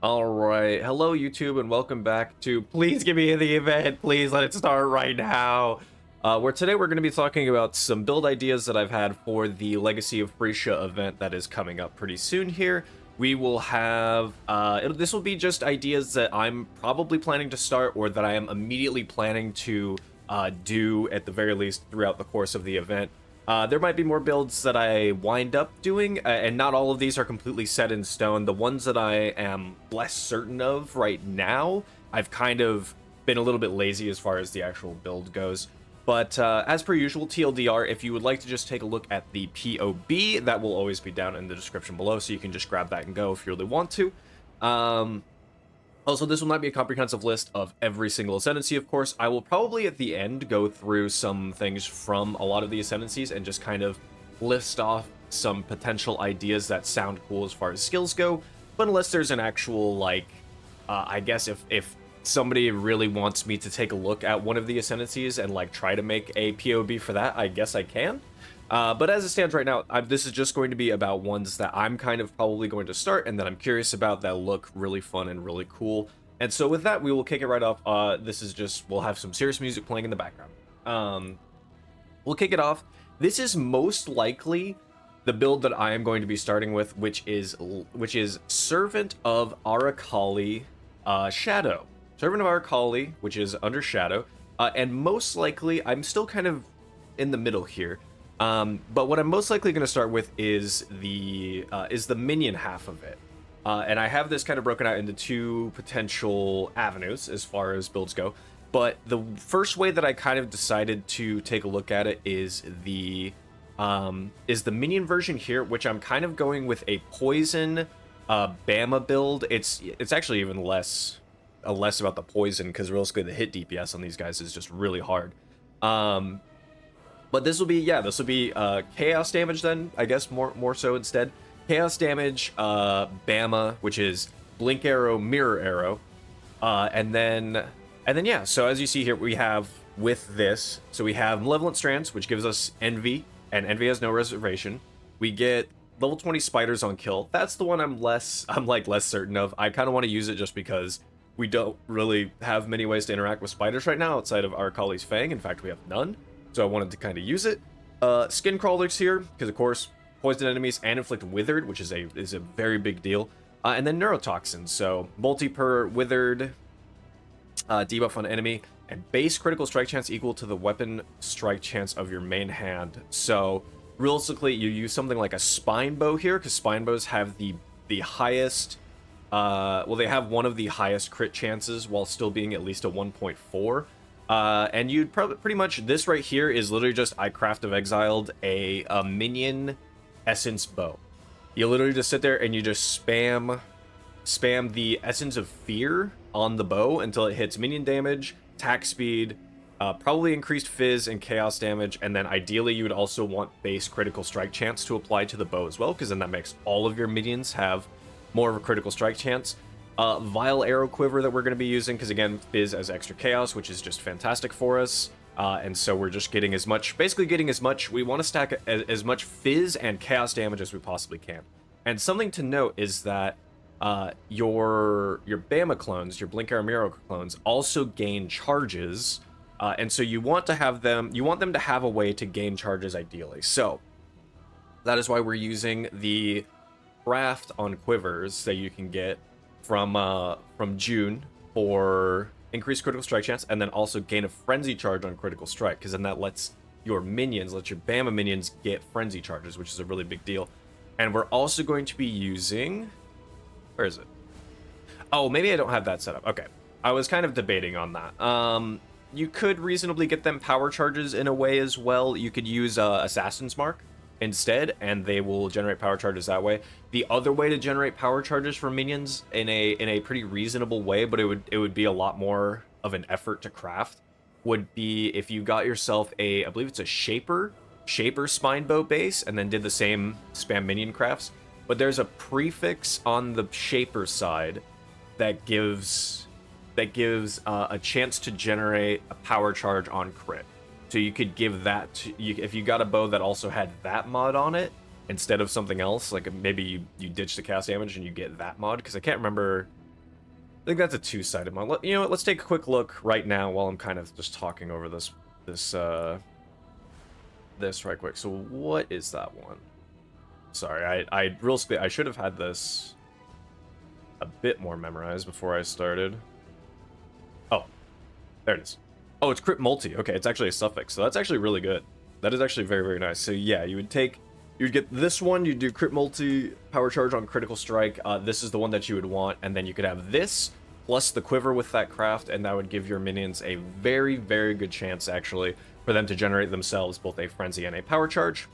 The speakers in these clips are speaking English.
Alright, hello YouTube and welcome back to Please Give Me the Event, please let it start right now. Where today we're going to be talking about some build ideas that I've had for the Legacy of Phrecia event that is coming up pretty soon here. We will have, this will be just ideas that I'm probably planning to start or that I am immediately planning to do at the very least throughout the course of the event. There might be more builds that I wind up doing, and not all of these are completely set in stone. The ones that I am less certain of right now, I've kind of been a little bit lazy as far as the actual build goes. But as per usual, TLDR, if you would like to just take a look at the POB, that will always be down in the description below, so you can just grab that and go if you really want to. Also, this will not be a comprehensive list of every single Ascendancy, of course. I will probably at the end go through some things from a lot of the Ascendancies and just kind of list off some potential ideas that sound cool as far as skills go. But unless there's an actual, like, I guess if somebody really wants me to take a look at one of the Ascendancies and, like, try to make a POB for that, I guess I can. But as it stands right now, this is just going to be about ones that I'm kind of probably going to start and that I'm curious about that look really fun and really cool. And so with that, we will kick it right off. This is just, we'll have some serious music playing in the background. We'll kick it off. This is most likely the build that I am going to be starting with, which is Servant of Arakaali Shadow. Servant of Arakaali, which is under Shadow. And most likely, I'm still kind of in the middle here. But what I'm most likely going to start with is the minion half of it. And I have this kind of broken out into two potential avenues as far as builds go. But the first way that I kind of decided to take a look at it is the minion version here, which I'm kind of going with a poison BAMA build. It's actually even less about the poison, because realistically the hit DPS on these guys is just really hard. But this will be, chaos damage then, I guess, more so instead. Chaos damage, BAMA, which is blink arrow, mirror arrow. And then, yeah, so as you see here, we have with this, so we have Malevolent Strands, which gives us Envy, and Envy has no reservation. We get level 20 spiders on kill. That's the one I'm less certain of. I kind of want to use it just because we don't really have many ways to interact with spiders right now outside of Arakaali's Fang. In fact, we have none. So I wanted to kind of use it. Skin crawlers here, because of course, poison enemies and inflict withered, which is a very big deal. And then neurotoxins, so multi per withered, debuff on enemy, and base critical strike chance equal to the weapon strike chance of your main hand. So realistically, you use something like a spine bow here, because spine bows have the highest, they have one of the highest crit chances while still being at least a 1.4. And you'd probably pretty much, this right here is literally just I craft of exiled a minion essence bow. You literally just sit there and you just spam the essence of fear on the bow until it hits minion damage, attack speed, probably increased fizz and chaos damage, and then ideally you would also want base critical strike chance to apply to the bow as well, because then that makes all of your minions have more of a critical strike chance. Vile arrow quiver that we're going to be using, because again, fizz as extra chaos, which is just fantastic for us. And so we're just getting we want to stack as much fizz and chaos damage as we possibly can. And something to note is that your BAMA clones, your Blink Arrow Mirror clones, also gain charges. And so you want them to have a way to gain charges ideally. So that is why we're using the craft on quivers that you can get from June for increased critical strike chance, and then also gain a frenzy charge on critical strike, because then that lets your BAMA minions get frenzy charges, which is a really big deal. And we're also going to be using, where is it? Oh, maybe I don't have that set up. Okay, I was kind of debating on that. You could reasonably get them power charges in a way as well. You could use Assassin's Mark instead, and they will generate power charges that way. The other way to generate power charges for minions in a pretty reasonable way, but it would be a lot more of an effort to craft, would be if you got yourself I believe it's a shaper spine bow base, and then did the same spam minion crafts. But there's a prefix on the shaper side that gives a chance to generate a power charge on crit. So you could give that to, if you got a bow that also had that mod on it, instead of something else, like maybe you ditch the cast damage and you get that mod, because I can't remember think that's a two-sided one. You know what? Let's take a quick look right now while I'm kind of just talking over this right quick. So what is that one? Sorry, I should have had this a bit more memorized before I started. Oh, there it is. Oh, it's crit multi. Okay, it's actually a suffix, so that's actually really good. That is actually very, very nice. So yeah, you'd get this one, you'd do crit multi, power charge on critical strike. This is the one that you would want, and then you could have this plus the quiver with that craft, and that would give your minions a very, very good chance, actually, for them to generate themselves both a frenzy and a power charge.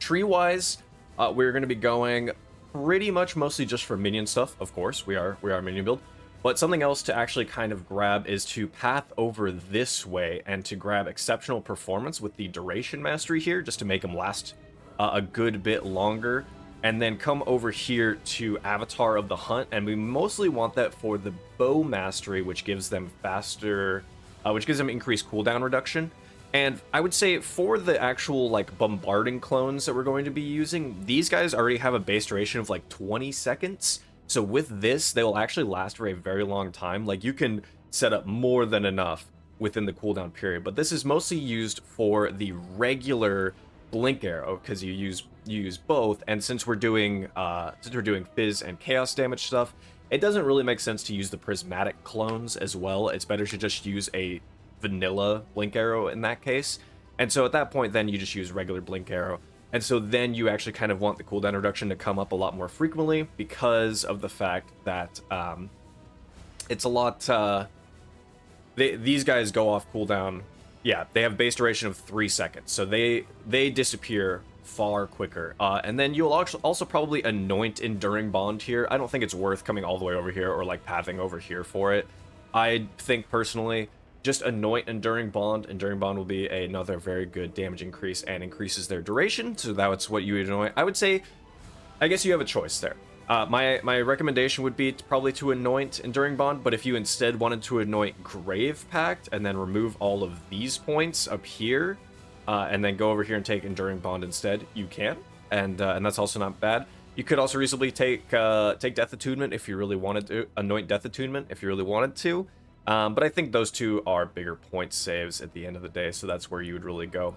Tree-wise, we're going to be going pretty much mostly just for minion stuff, of course. We are minion build. But something else to actually kind of grab is to path over this way and to grab exceptional performance with the duration mastery here, just to make them last a good bit longer. And then come over here to Avatar of the Hunt, and we mostly want that for the bow mastery, which gives them faster, which gives them increased cooldown reduction. And I would say for the actual like bombarding clones that we're going to be using, these guys already have a base duration of like 20 seconds. So with this, they will actually last for a very long time. Like you can set up more than enough within the cooldown period. But this is mostly used for the regular blink arrow because you use both. And since we're doing fizz and chaos damage stuff, it doesn't really make sense to use the prismatic clones as well. It's better to just use a vanilla blink arrow in that case. And so at that point, then you just use regular blink arrow. And so then you actually kind of want the cooldown reduction to come up a lot more frequently because of the fact that it's a lot... these guys go off cooldown. Yeah, they have base duration of 3 seconds. So they disappear far quicker. And then you'll also probably anoint Enduring Bond here. I don't think it's worth coming all the way over here or like pathing over here for it. I think personally... just anoint Enduring Bond. Enduring Bond will be another very good damage increase and increases their duration, so that's what you would anoint. I would say, I guess you have a choice there. My recommendation would be probably to anoint Enduring Bond, but if you instead wanted to anoint Grave Pact and then remove all of these points up here, and then go over here and take Enduring Bond instead, you can, and that's also not bad. You could also reasonably take Death Attunement if you really wanted to, anoint Death Attunement if you really wanted to. But I think those two are bigger point saves at the end of the day, so that's where you would really go.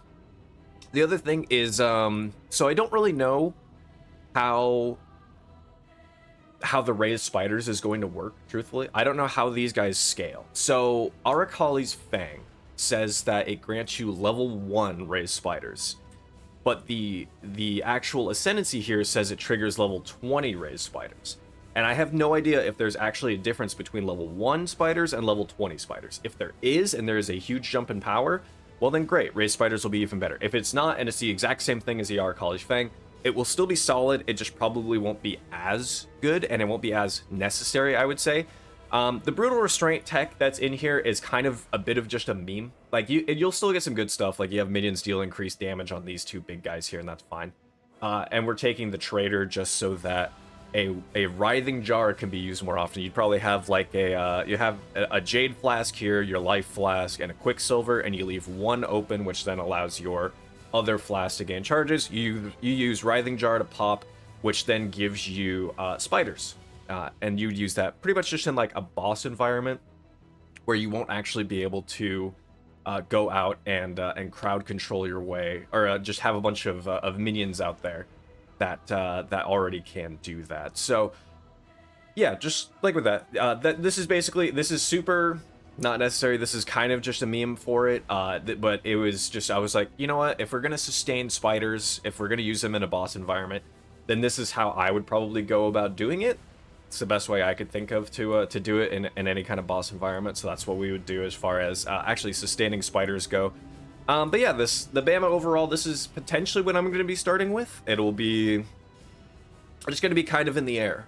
The other thing is, so I don't really know how the raised spiders is going to work, truthfully. I don't know how these guys scale. So Arakaali's Fang says that it grants you level 1 raised spiders, but the actual Ascendancy here says it triggers level 20 raised spiders. And I have no idea if there's actually a difference between level 1 spiders and level 20 spiders. If there is, and there is a huge jump in power, well then great, raised spiders will be even better. If it's not, and it's the exact same thing as the Arakaali's Fang, it will still be solid, it just probably won't be as good, and it won't be as necessary, I would say. The Brutal Restraint tech that's in here is kind of a bit of just a meme. Like, you'll still get some good stuff, like you have minions deal increased damage on these two big guys here, and that's fine. And we're taking the Trader just so that a Writhing Jar can be used more often. You'd probably have like you have a Jade Flask here, your Life Flask, and a Quicksilver, and you leave one open, which then allows your other flask to gain charges. You use Writhing Jar to pop, which then gives you spiders, and you'd use that pretty much just in like a boss environment where you won't actually be able to go out and crowd control your way, or just have a bunch of minions out there that already can do that. So yeah, just like with that, this is super not necessary. This is kind of just a meme for it, but it was just, I was like, you know what, if we're gonna sustain spiders, if we're gonna use them in a boss environment, then this is how I would probably go about doing it. It's the best way I could think of to do it in any kind of boss environment, so that's what we would do as far as actually sustaining spiders go. But yeah, the BAMA overall, this is potentially what I'm going to be starting with. It'll be just going to be kind of in the air,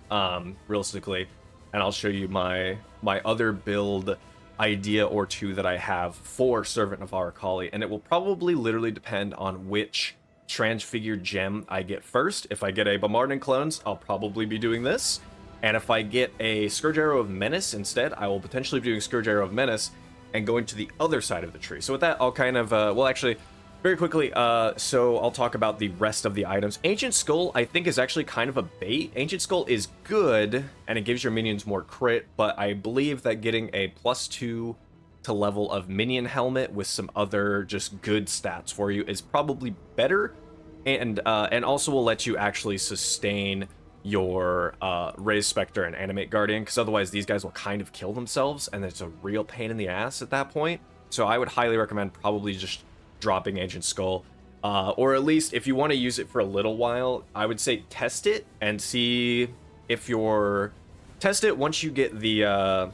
realistically, and I'll show you my other build idea or two that I have for Servant of Arakaali, and it will probably literally depend on which transfigured gem I get first. If I get a Bombarding Clones, I'll probably be doing this, and if I get a Scourge Arrow of Menace instead, I will potentially be doing Scourge Arrow of Menace and going to the other side of the tree. So with that, I'll kind of, well actually, Very quickly, so I'll talk about the rest of the items. Ancient Skull, I think, is actually kind of a bait. Ancient Skull is good, and it gives your minions more crit, but I believe that getting a +2 to level of minion helmet with some other just good stats for you is probably better, and also will let you actually sustain your Raise Spectre and Animate Guardian, because otherwise these guys will kind of kill themselves, and it's a real pain in the ass at that point. So I would highly recommend probably just dropping Ancient Skull, or at least if you want to use it for a little while, I would say test it and see if you're test it once you get the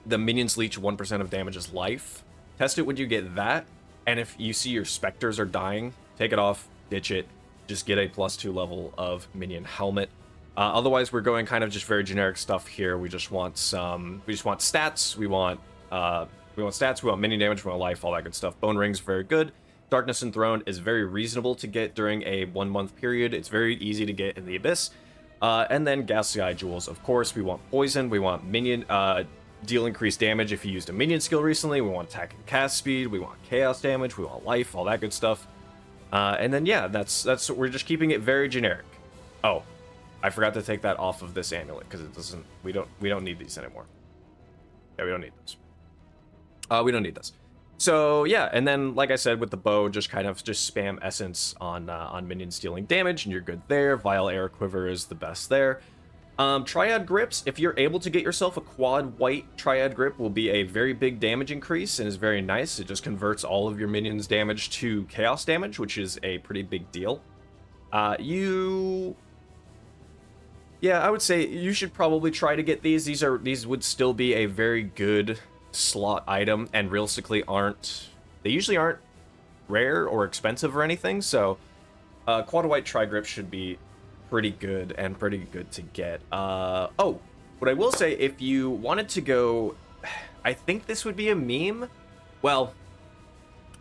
minions leech 1% of damage as life. Test it when you get that, and if you see your specters are dying, take it off, ditch it, just get a +2 level of minion helmet. Otherwise, we're going kind of just very generic stuff here. We just want stats. We want stats, we want minion damage, we want life, all that good stuff. Bone Ring's very good. Darkness Enthroned is very reasonable to get during a 1 month period. It's very easy to get in the Abyss. And then Ghastly Eye Jewels, of course. We want poison, we want minion, deal increased damage if you used a minion skill recently. We want attack and cast speed, we want chaos damage, we want life, all that good stuff. And then yeah, that's we're just keeping it very generic. Oh, I forgot to take that off of this amulet because it doesn't. We don't need these anymore. Yeah, we don't need those. We don't need this. So yeah, and then like I said with the bow, just kind of spam essence on minions dealing damage, and you're good there. Vile Air Quiver is the best there. Triad grips, if you're able to get yourself a quad white triad grip, will be a very big damage increase and is very nice. It just converts all of your minions damage to chaos damage, which is a pretty big deal. Yeah, I would say you should probably try to get these. These would still be a very good slot item, and realistically they usually aren't rare or expensive or anything, so quad white tri-grip should be pretty good and pretty good to get. Oh, what I will say, if you wanted to go, I think this would be a meme. Well,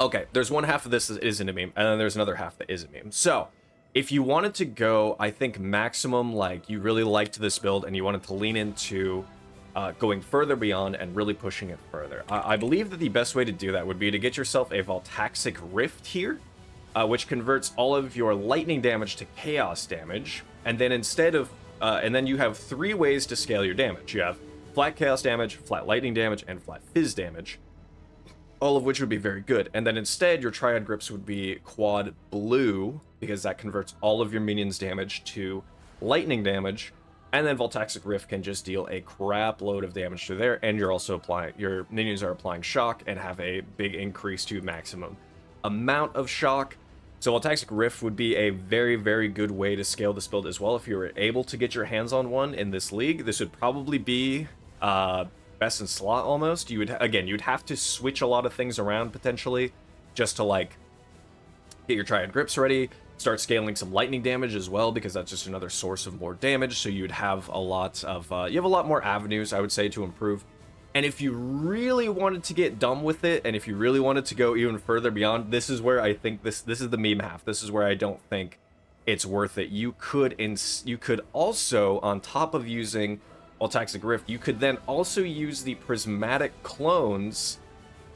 okay, there's one half of this that isn't a meme, and then there's another half that is a meme. So if you wanted to go, I think maximum, like you really liked this build and you wanted to lean into going further beyond and really pushing it further, I believe that the best way to do that would be to get yourself a Voltaxic Rift here, which converts all of your lightning damage to chaos damage, and then and then you have 3 ways to scale your damage. You have flat chaos damage, flat lightning damage, and flat fizz damage, all of which would be very good. And then instead, your triad grips would be quad blue, because that converts all of your minions damage to lightning damage. And then Voltaxic Rift can just deal a crap load of damage through there, and your minions are applying shock and have a big increase to maximum amount of shock. So Voltaxic Rift would be a very, very good way to scale this build as well. If you were able to get your hands on one in this league, this would probably be best in slot almost. You'd have to switch a lot of things around potentially just to like get your triad grips ready. Start scaling some lightning damage as well, because that's just another source of more damage. So you'd have a lot of you have a lot more avenues, I would say, to improve. And if you really wanted to get dumb with it, and if you really wanted to go even further beyond, this is where I think this is the meme half. This is where I don't think it's worth it. You could also, on top of using Voltaxic Rift, you could then also use the prismatic clones.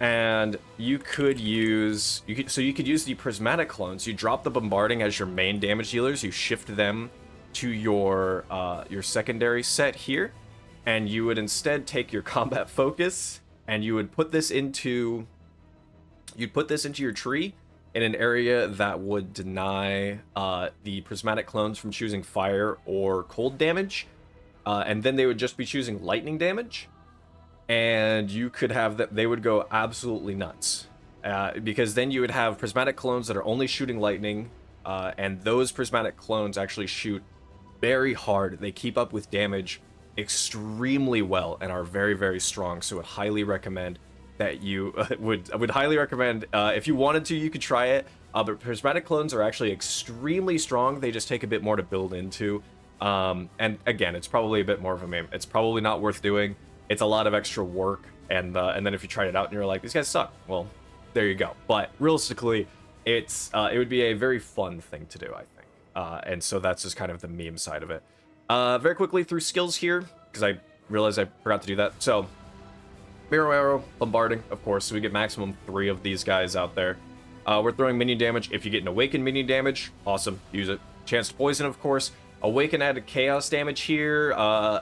And you could use the prismatic clones. You drop the bombarding as your main damage dealers. You shift them to your secondary set here, and you would instead take your combat focus and you would put this into your tree in an area that would deny the prismatic clones from choosing fire or cold damage, and then they would just be choosing lightning damage. And you could have that, they would go absolutely nuts, because then you would have prismatic clones that are only shooting lightning, and those prismatic clones actually shoot very hard. They keep up with damage extremely well and are very, very strong. So I would highly recommend that you would highly recommend, if you wanted to, you could try it. But prismatic clones are actually extremely strong. They just take a bit more to build into, and again, it's probably a bit more of a meme. It's probably not worth doing. It's a lot of extra work, and then if you tried it out and you're like, these guys suck, well, there you go. But realistically, it would be a very fun thing to do, I think. And so that's just kind of the meme side of it. Very quickly through skills here, because I realized I forgot to do that. So, Mirror Arrow, Bombarding, of course, so we get maximum 3 of these guys out there. We're throwing minion damage. If you get an Awaken minion damage, awesome, use it. Chance to poison, of course. Awaken added chaos damage here.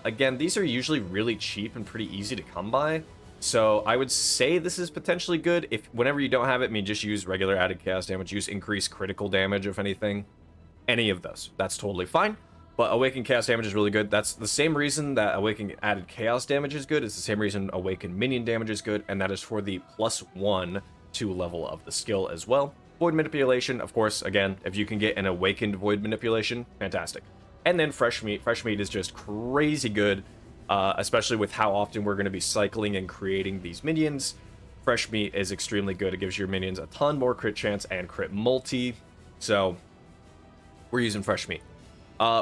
Again, these are usually really cheap and pretty easy to come by. So I would say this is potentially good. If whenever you don't have it, I mean, just use regular added chaos damage. Use increased critical damage, if anything. Any of those. That's totally fine. But Awaken chaos damage is really good. That's the same reason that Awaken added chaos damage is good. It's the same reason Awaken minion damage is good. And that is for the +1 to level of the skill as well. Void Manipulation, of course, again, if you can get an Awakened Void Manipulation, fantastic. And then Fresh Meat. Fresh Meat is just crazy good, especially with how often we're going to be cycling and creating these minions. Fresh Meat is extremely good. It gives your minions a ton more crit chance and crit multi. So, we're using Fresh Meat.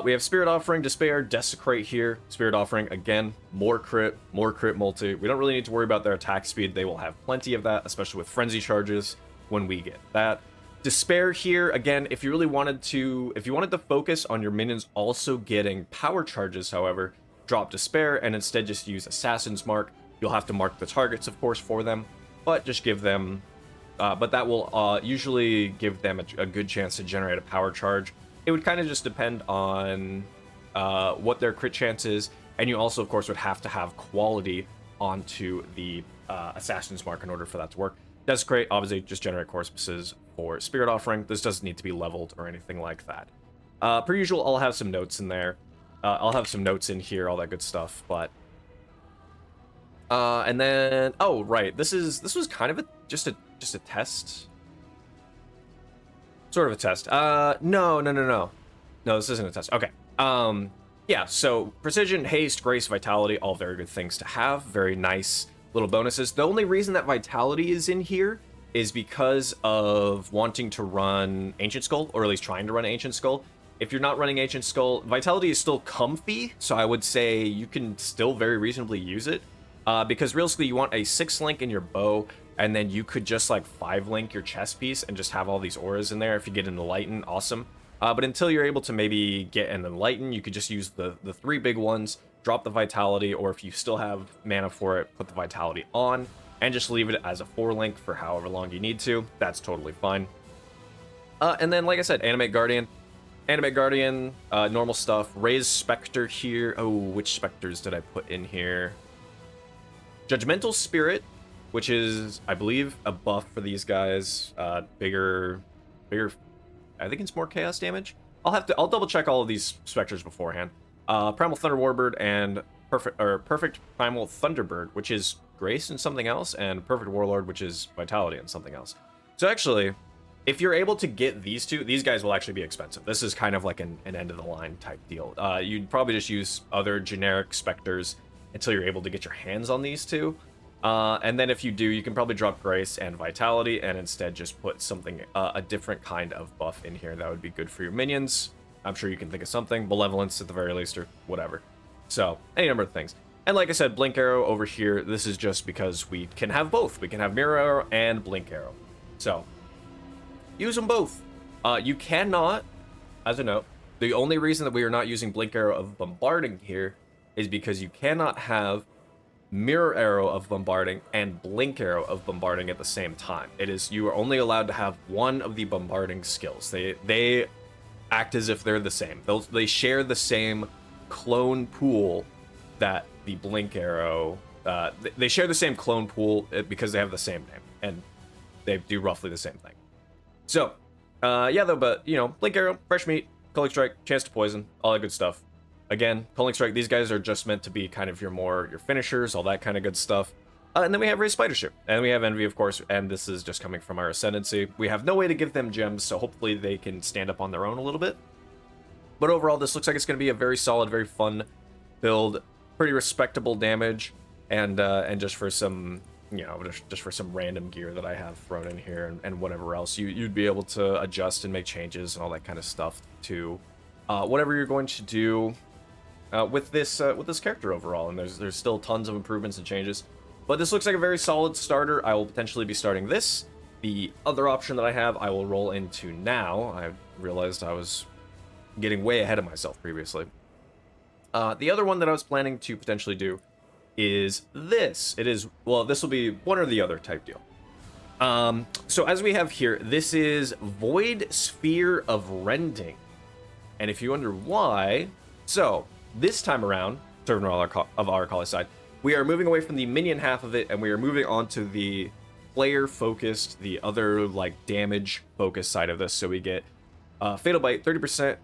We have Spirit Offering, Despair, Desecrate here. Spirit Offering, again, more crit multi. We don't really need to worry about their attack speed. They will have plenty of that, especially with Frenzy charges when we get that. Despair here, again, if you wanted to focus on your minions also getting power charges, however, drop Despair and instead just use Assassin's Mark. You'll have to mark the targets, of course, for them, but just give them, but that will usually give them a good chance to generate a power charge. It would kind of just depend on what their crit chance is, and you also, of course, would have to have quality onto the Assassin's Mark in order for that to work. Desecrate, obviously, just generate corpses for Spirit Offering. This doesn't need to be leveled or anything like that. Per usual, I'll have some notes in there. I'll have some notes in here, all that good stuff, but... and then... Oh, right, this was kind of just a test. Sort of a test. No. No, this isn't a test. Okay. Yeah, so Precision, Haste, Grace, Vitality, all very good things to have. Very nice little bonuses. The only reason that Vitality is in here is because of wanting to run Ancient Skull, or at least trying to run Ancient Skull. If you're not running Ancient Skull, Vitality is still comfy, so I would say you can still very reasonably use it. Because realistically, you want a 6-link in your bow, and then you could just like 5-link your chest piece and just have all these auras in there. If you get an Enlighten, awesome. But until you're able to maybe get an Enlighten, you could just use the 3 big ones, drop the Vitality, or if you still have mana for it, put the Vitality on, and just leave it as a 4-link for however long you need to. That's totally fine. And then, like I said, Animate Guardian. Animate Guardian, normal stuff. Raise Spectre here. Oh, which Spectres did I put in here? Judgmental Spirit, which is, I believe, a buff for these guys. Bigger, I think it's more chaos damage. I'll double check all of these Spectres beforehand. Primal Thunder Warbird and Perfect Primal Thunderbird, which is Grace and something else, and Perfect Warlord, which is Vitality and something else. So actually, if you're able to get these two, these guys will actually be expensive. This is kind of like an end-of-the-line type deal. You'd probably just use other generic Spectres until you're able to get your hands on these two. And then if you do, you can probably drop Grace and Vitality and instead just put something, a different kind of buff in here that would be good for your minions. I'm sure you can think of something. Malevolence at the very least, or whatever. So, any number of things. And like I said, Blink Arrow over here, this is just because we can have both. We can have Mirror Arrow and Blink Arrow. So, use them both. You cannot, as a note, the only reason that we are not using Blink Arrow of Bombarding here is because you cannot have Mirror Arrow of Bombarding and Blink Arrow of Bombarding at the same time. You are only allowed to have one of the bombarding skills. They act as if they're the same. They share the same clone pool that the Blink Arrow... they share the same clone pool because they have the same name, and they do roughly the same thing. So, yeah, though, but, you know, Blink Arrow, Fresh Meat, Culling Strike, Chance to Poison, all that good stuff. Again, Culling Strike, these guys are just meant to be kind of your finishers, all that kind of good stuff. And then we have Raise Spidership, and we have Envy, of course, and this is just coming from our Ascendancy. We have no way to give them gems, so hopefully they can stand up on their own a little bit. But overall, this looks like it's going to be a very solid, very fun build, pretty respectable damage, and just for some, you know, just for some random gear that I have thrown in here and whatever else, you'd be able to adjust and make changes and all that kind of stuff to whatever you're going to do with this character overall. And there's still tons of improvements and changes. But this looks like a very solid starter. I will potentially be starting this. The other option that I have, I will roll into now. I realized I was getting way ahead of myself previously. The other one that I was planning to potentially do is this. It is, well, this will be one or the other type deal. So as we have here, this is Void Sphere of Rending. And if you wonder why, so this time around, Servant of Arakaali side, we are moving away from the minion half of it, and we are moving on to the player-focused, the other, like, damage-focused side of this. So we get Fatal Bite, 30%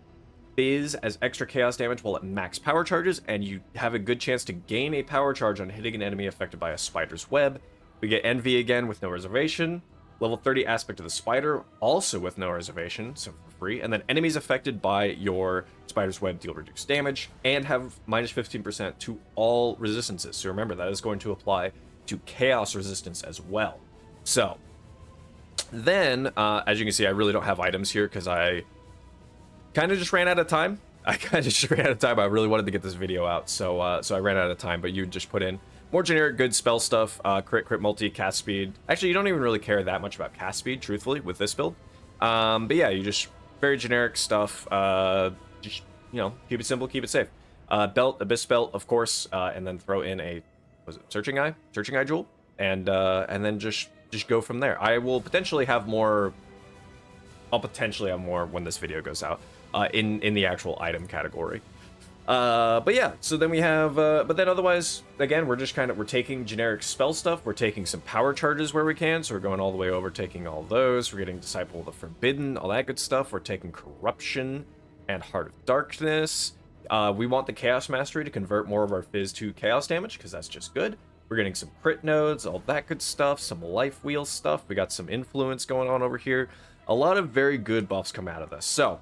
Fizz as extra chaos damage while at max power charges, and you have a good chance to gain a power charge on hitting an enemy affected by a spider's web. We get Envy again with no reservation. Level 30 Aspect of the Spider, also with no reservation, so for free. And then enemies affected by your spider's web deal reduced damage and have minus 15% to all resistances. So remember, that is going to apply to chaos resistance as well. So then, as you can see, I really don't have items here because I kind of just ran out of time. I really wanted to get this video out, so I ran out of time. But you just put in more generic good spell stuff, crit multi, cast speed. Actually, you don't even really care that much about cast speed, truthfully, with this build. But yeah, you just very generic stuff. Just, you know, keep it simple, keep it safe. Belt, Abyss Belt, of course, and then throw in a, was it Searching Eye Jewel, and then just go from there. I will potentially have more. I'll potentially have more when this video goes out in the actual item category. But yeah, so then we have, but then otherwise, again, we're taking generic spell stuff, we're taking some power charges where we can, so we're going all the way over, taking all those, we're getting Disciple of the Forbidden, all that good stuff, we're taking Corruption and Heart of Darkness. We want the Chaos Mastery to convert more of our Fizz to Chaos damage, because that's just good. We're getting some crit nodes, all that good stuff, some life wheel stuff, we got some influence going on over here. A lot of very good buffs come out of this. So,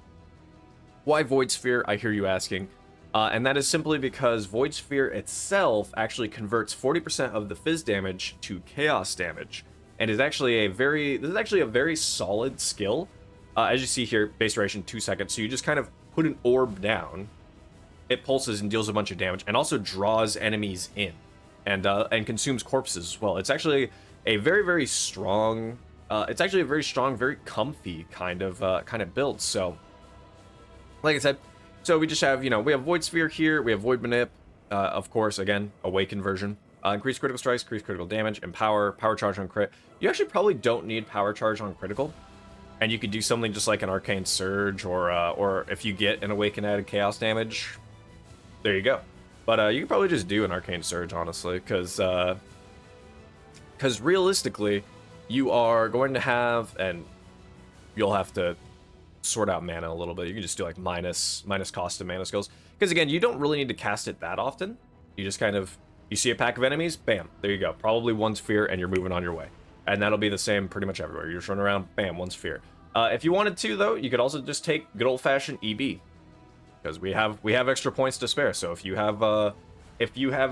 why Void Sphere, I hear you asking. And that is simply because Void Sphere itself actually converts 40% of the Fizz damage to Chaos damage, and is actually this is actually a very solid skill. As you see here, base duration 2 seconds, so you just kind of put an orb down, it pulses and deals a bunch of damage, and also draws enemies in, and consumes corpses as well. It's actually a very strong. It's actually a very strong, very comfy kind of build. So, like I said. So we just have, you know, we have Void Sphere here, we have Void Manip, of course, again, Awakened version. Increase critical strikes, increase critical damage, Empower, Power Charge on crit. You actually probably don't need Power Charge on critical, and you could do something just like an Arcane Surge, or if you get an Awakened added Chaos damage, there you go. But you could probably just do an Arcane Surge, honestly, because realistically, you are going to have, and you'll have to sort out mana a little bit. You can just do like minus cost of mana skills, because again, you don't really need to cast it that often. You just kind of, you see a pack of enemies, bam, there you go, probably one sphere, and you're moving on your way. And that'll be the same pretty much everywhere. You're just running around, bam, one sphere. If you wanted to, though, you could also just take good old-fashioned EB, because we have extra points to spare. So if you have a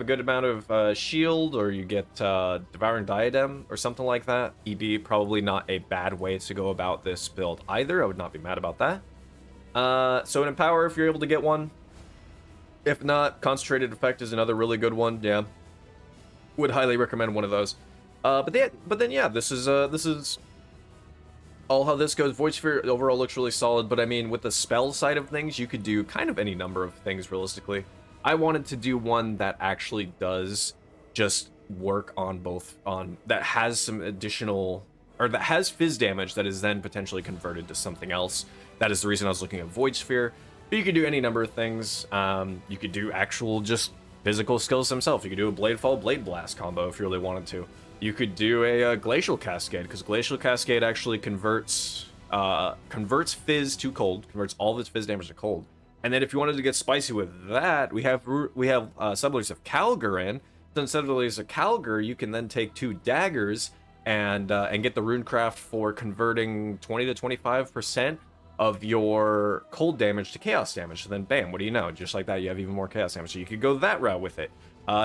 good amount of shield, or you get Devouring Diadem or something like that, EB probably not a bad way to go about this build either. I would not be mad about that. So an Empower, if you're able to get one. If not, Concentrated Effect is another really good one. Yeah, would highly recommend one of those. But then yeah, this is all how this goes. Void Sphere overall looks really solid, but I mean, with the spell side of things, you could do kind of any number of things realistically. I wanted to do one that actually does just work on both, that has some additional, or that has Fizz damage that is then potentially converted to something else. That is the reason I was looking at Void Sphere. But you could do any number of things. You could do actual just physical skills themselves. You could do a Blade Fall, Blade Blast combo if you really wanted to. You could do a Glacial Cascade, because Glacial Cascade actually converts Fizz to cold, converts all of its Fizz damage to cold. And then if you wanted to get spicy with that, we have Sublers of Kalgur in. So instead of the Lilies of Kalgur, you can then take 2 daggers and get the Runecraft for converting 20 to 25% of your cold damage to chaos damage. So then bam, what do you know? Just like that, you have even more chaos damage. So you could go that route with it.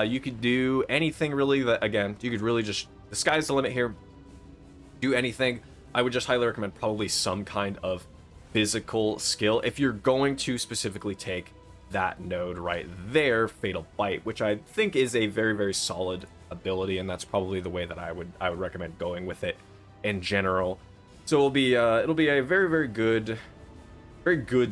You could do anything really that, again, you could really just, the sky's the limit here. Do anything. I would just highly recommend probably some kind of physical skill if you're going to specifically take that node right there, Fatal Bite, which I think is a very solid ability, and that's probably the way that I would recommend going with it in general. So it'll be a very good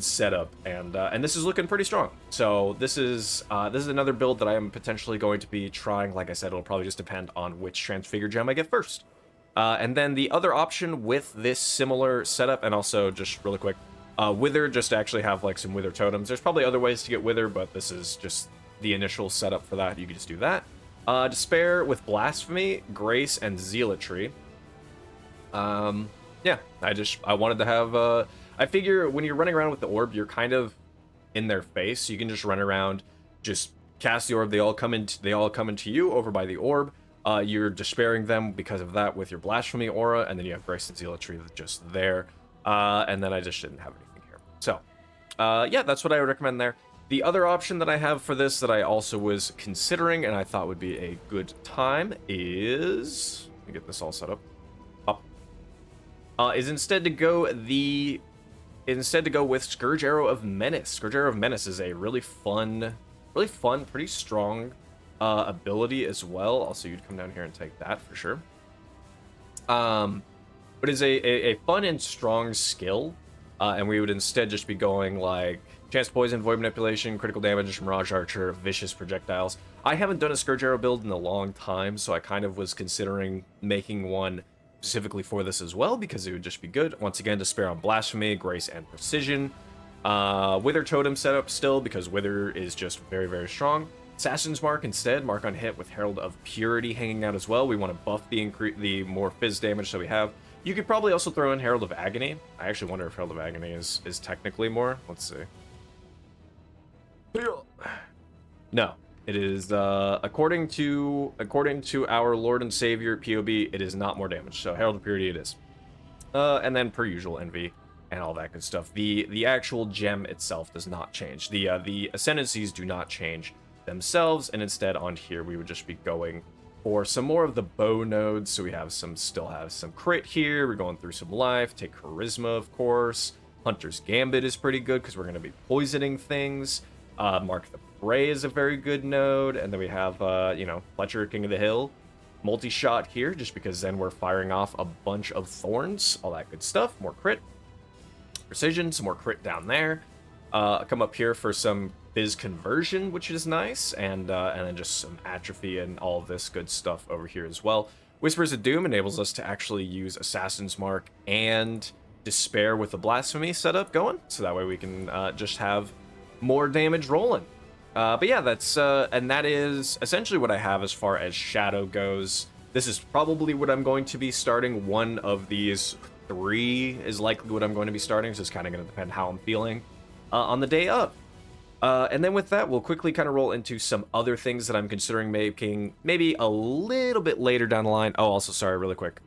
setup, and this is looking pretty strong. So this is another build that I am potentially going to be trying. Like I said, it'll probably just depend on which Transfigure gem I get first. And then the other option with this similar setup, and also just really quick, Wither, just to actually have like some Wither totems. There's probably other ways to get Wither, but this is just the initial setup for that. You can just do that. Despair with Blasphemy, Grace, and Zealotry. Yeah, I wanted to have, I figure when you're running around with the orb, you're kind of in their face. So you can just run around, just cast the orb, they all come into you over by the orb. You're despairing them because of that with your Blasphemy aura, and then you have Grace and Zealotry just there. And then I just didn't have anything here. So, yeah, that's what I would recommend there. The other option that I have for this that I also was considering and I thought would be a good time is... Let me get this all set up. Is instead to go with Scourge Arrow of Menace. Scourge Arrow of Menace is a really fun, pretty strong ability as well. Also, you'd come down here and take that for sure. But it's a fun and strong skill, and we would instead just be going like Chance Poison, Void Manipulation, Critical Damage, Mirage Archer, Vicious Projectiles. I haven't done a Scourge Arrow build in a long time, so I kind of was considering making one specifically for this as well, because it would just be good. Once again, Despair on Blasphemy, Grace, and Precision. Wither Totem setup still, because Wither is just very, very strong. Assassin's Mark instead, Mark on hit with Herald of Purity hanging out as well. We want to buff the more fizz damage that we have. You could probably also throw in Herald of Agony. I actually wonder if Herald of Agony is technically more. Let's see. No, it is according to our Lord and Savior PoB, it is not more damage. So Herald of Purity it is. And then per usual Envy and all that good stuff. The actual gem itself does not change. The Ascendancies do not change themselves, and instead on here we would just be going for some more of the bow nodes. So we have still have some crit here. We're going through some life. Take Charisma, of course. Hunter's Gambit is pretty good because we're going to be poisoning things. Mark the Prey is a very good node, and then we have Fletcher, King of the Hill, multi-shot here, just because then we're firing off a bunch of thorns, all that good stuff. More crit, precision, some more crit down there. Come up here for some Fizz conversion, which is nice, and then just some atrophy and all this good stuff over here as well. Whispers of Doom enables us to actually use Assassin's Mark and Despair with the Blasphemy setup going, so that way we can just have more damage rolling. But yeah, that is essentially what I have as far as Shadow goes. This is probably what I'm going to be starting. One of these three is likely what I'm going to be starting, so it's kind of going to depend how I'm feeling on the day of. And then with that, we'll quickly kind of roll into some other things that I'm considering making maybe a little bit later down the line. Oh, also, sorry, really quick.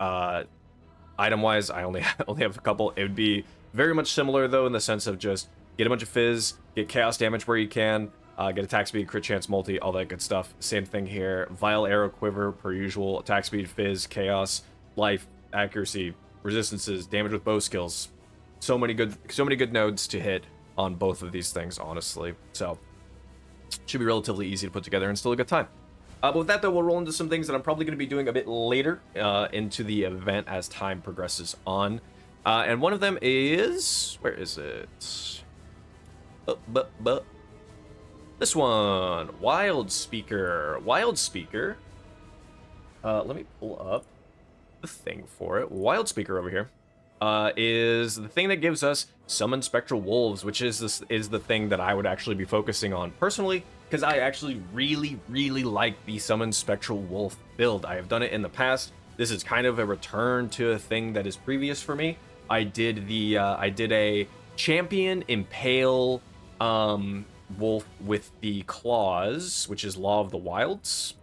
Item-wise, I only have a couple. It would be very much similar, though, in the sense of just get a bunch of Fizz, get Chaos Damage where you can, get attack speed, crit chance, multi, all that good stuff. Same thing here. Vile Arrow Quiver, per usual. Attack speed, Fizz, Chaos, Life, Accuracy, Resistances, damage with bow skills. So many good nodes to hit on both of these things, honestly. So, should be relatively easy to put together and still a good time. But with that, though, we'll roll into some things that I'm probably going to be doing a bit later into the event as time progresses on. And one of them is... Where is it? This one. Wildspeaker. Wildspeaker. Let me pull up the thing for it. Wildspeaker over here is the thing that gives us Summon Spectral Wolves, which is the thing that I would actually be focusing on personally, because I actually really like the Summon Spectral Wolf build. I have done it in the past. This is kind of a return to a thing that is previous for me. I did a Champion Impale Wolf with the Claws, which is Law of the Wilds.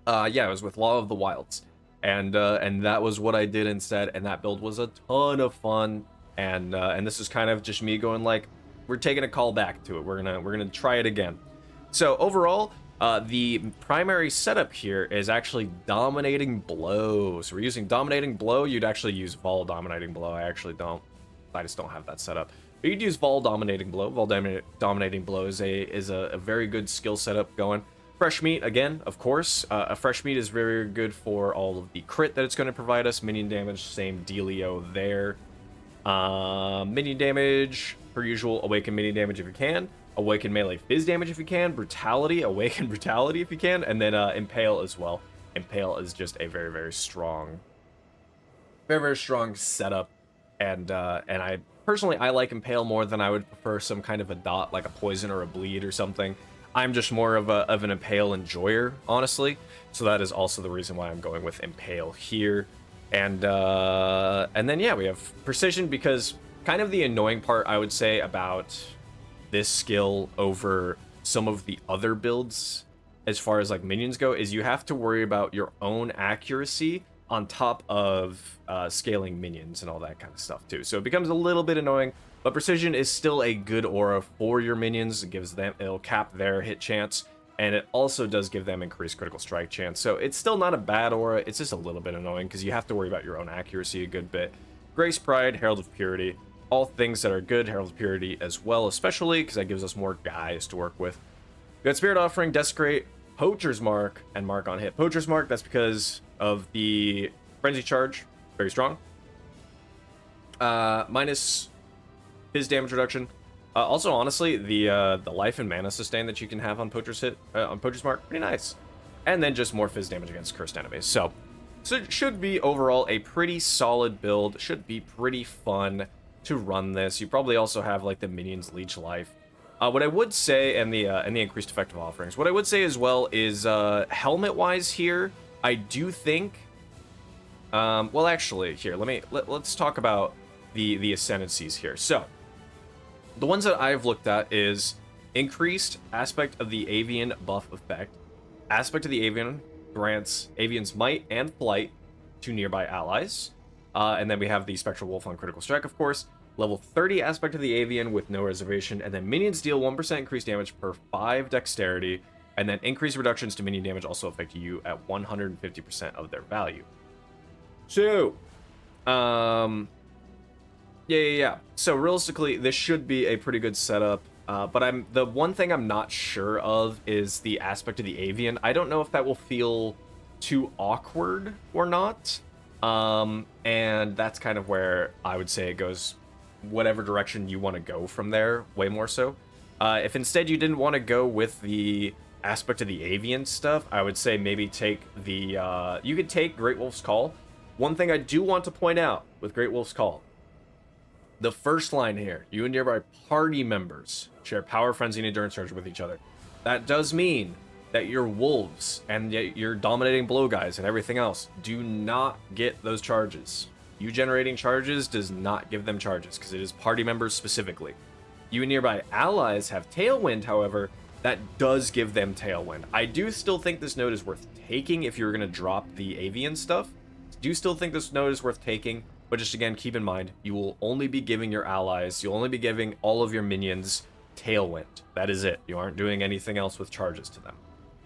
Yeah, it was with Law of the Wilds. And that was what I did instead, and that build was a ton of fun. And this is kind of just me going like, we're taking a call back to it. We're gonna try it again. So overall, the primary setup here is actually Dominating Blow. So we're using Dominating Blow. You'd actually use Vol Dominating Blow. I just don't have that set up. But you'd use Vol Dominating Blow. Vol Dominating Blow is a very good skill setup going. Fresh Meat, again, of course. A Fresh Meat is very good for all of the crit that it's going to provide us. Minion damage, same dealio there. Minion damage, per usual, Awaken minion damage if you can. Awaken melee fizz damage if you can. Brutality, Awaken Brutality if you can. And then Impale as well. Impale is just a very, very strong Very, very strong setup, and I personally I like Impale more than I would prefer some kind of a dot like a poison or a bleed or something. I'm just more of an Impale enjoyer, honestly. So that is also the reason why I'm going with Impale here. And then yeah, we have Precision, because kind of the annoying part I would say about this skill over some of the other builds as far as like minions go is you have to worry about your own accuracy on top of scaling minions and all that kind of stuff too. So it becomes a little bit annoying, but Precision is still a good aura for your minions. It gives them, it'll cap their hit chance, and it also does give them increased critical strike chance. So it's still not a bad aura, it's just a little bit annoying because you have to worry about your own accuracy a good bit. Grace Pride, Herald of Purity, all things that are good. Herald of Purity as well, especially because that gives us more guys to work with. We got Spirit Offering, Desecrate, Poacher's Mark, and Mark on hit. Poacher's Mark, that's because of the Frenzy Charge, very strong. Minus his damage reduction. Also, honestly, the life and mana sustain that you can have on Poacher's Mark, pretty nice. And then just more fizz damage against cursed enemies. So it should be overall a pretty solid build. Should be pretty fun to run this. You probably also have like the minions leech life. What I would say, and the increased effective offerings. What I would say as well is helmet wise here, I do think. Well, actually, here let's talk about the ascendancies here. So the ones that I've looked at is increased aspect of the avian buff effect. Aspect of the avian grants avian's might and flight to nearby allies. And then we have the Spectral Wolf on critical strike, of course. Level 30 aspect of the avian with no reservation. And then minions deal 1% increased damage per 5 dexterity. And then increased reductions to minion damage also affect you at 150% of their value. So, yeah. So realistically, this should be a pretty good setup. But the one thing I'm not sure of is the aspect of the avian. I don't know if that will feel too awkward or not. And that's kind of where I would say it goes whatever direction you want to go from there, way more so. If instead you didn't want to go with the aspect of the avian stuff, I would say maybe take the, you could take Great Wolf's Call. One thing I do want to point out with Great Wolf's Call, the first line here, you and nearby party members share power, frenzy, and endurance charge with each other. That does mean that your wolves and your dominating blow guys and everything else do not get those charges. You generating charges does not give them charges because it is party members specifically. You and nearby allies have Tailwind, however, that does give them Tailwind. I do still think this node is worth taking if you're going to drop the avian stuff. Do still think this node is worth taking, but just again, keep in mind, you will only be giving your allies, you'll only be giving all of your minions Tailwind. That is it. You aren't doing anything else with charges to them.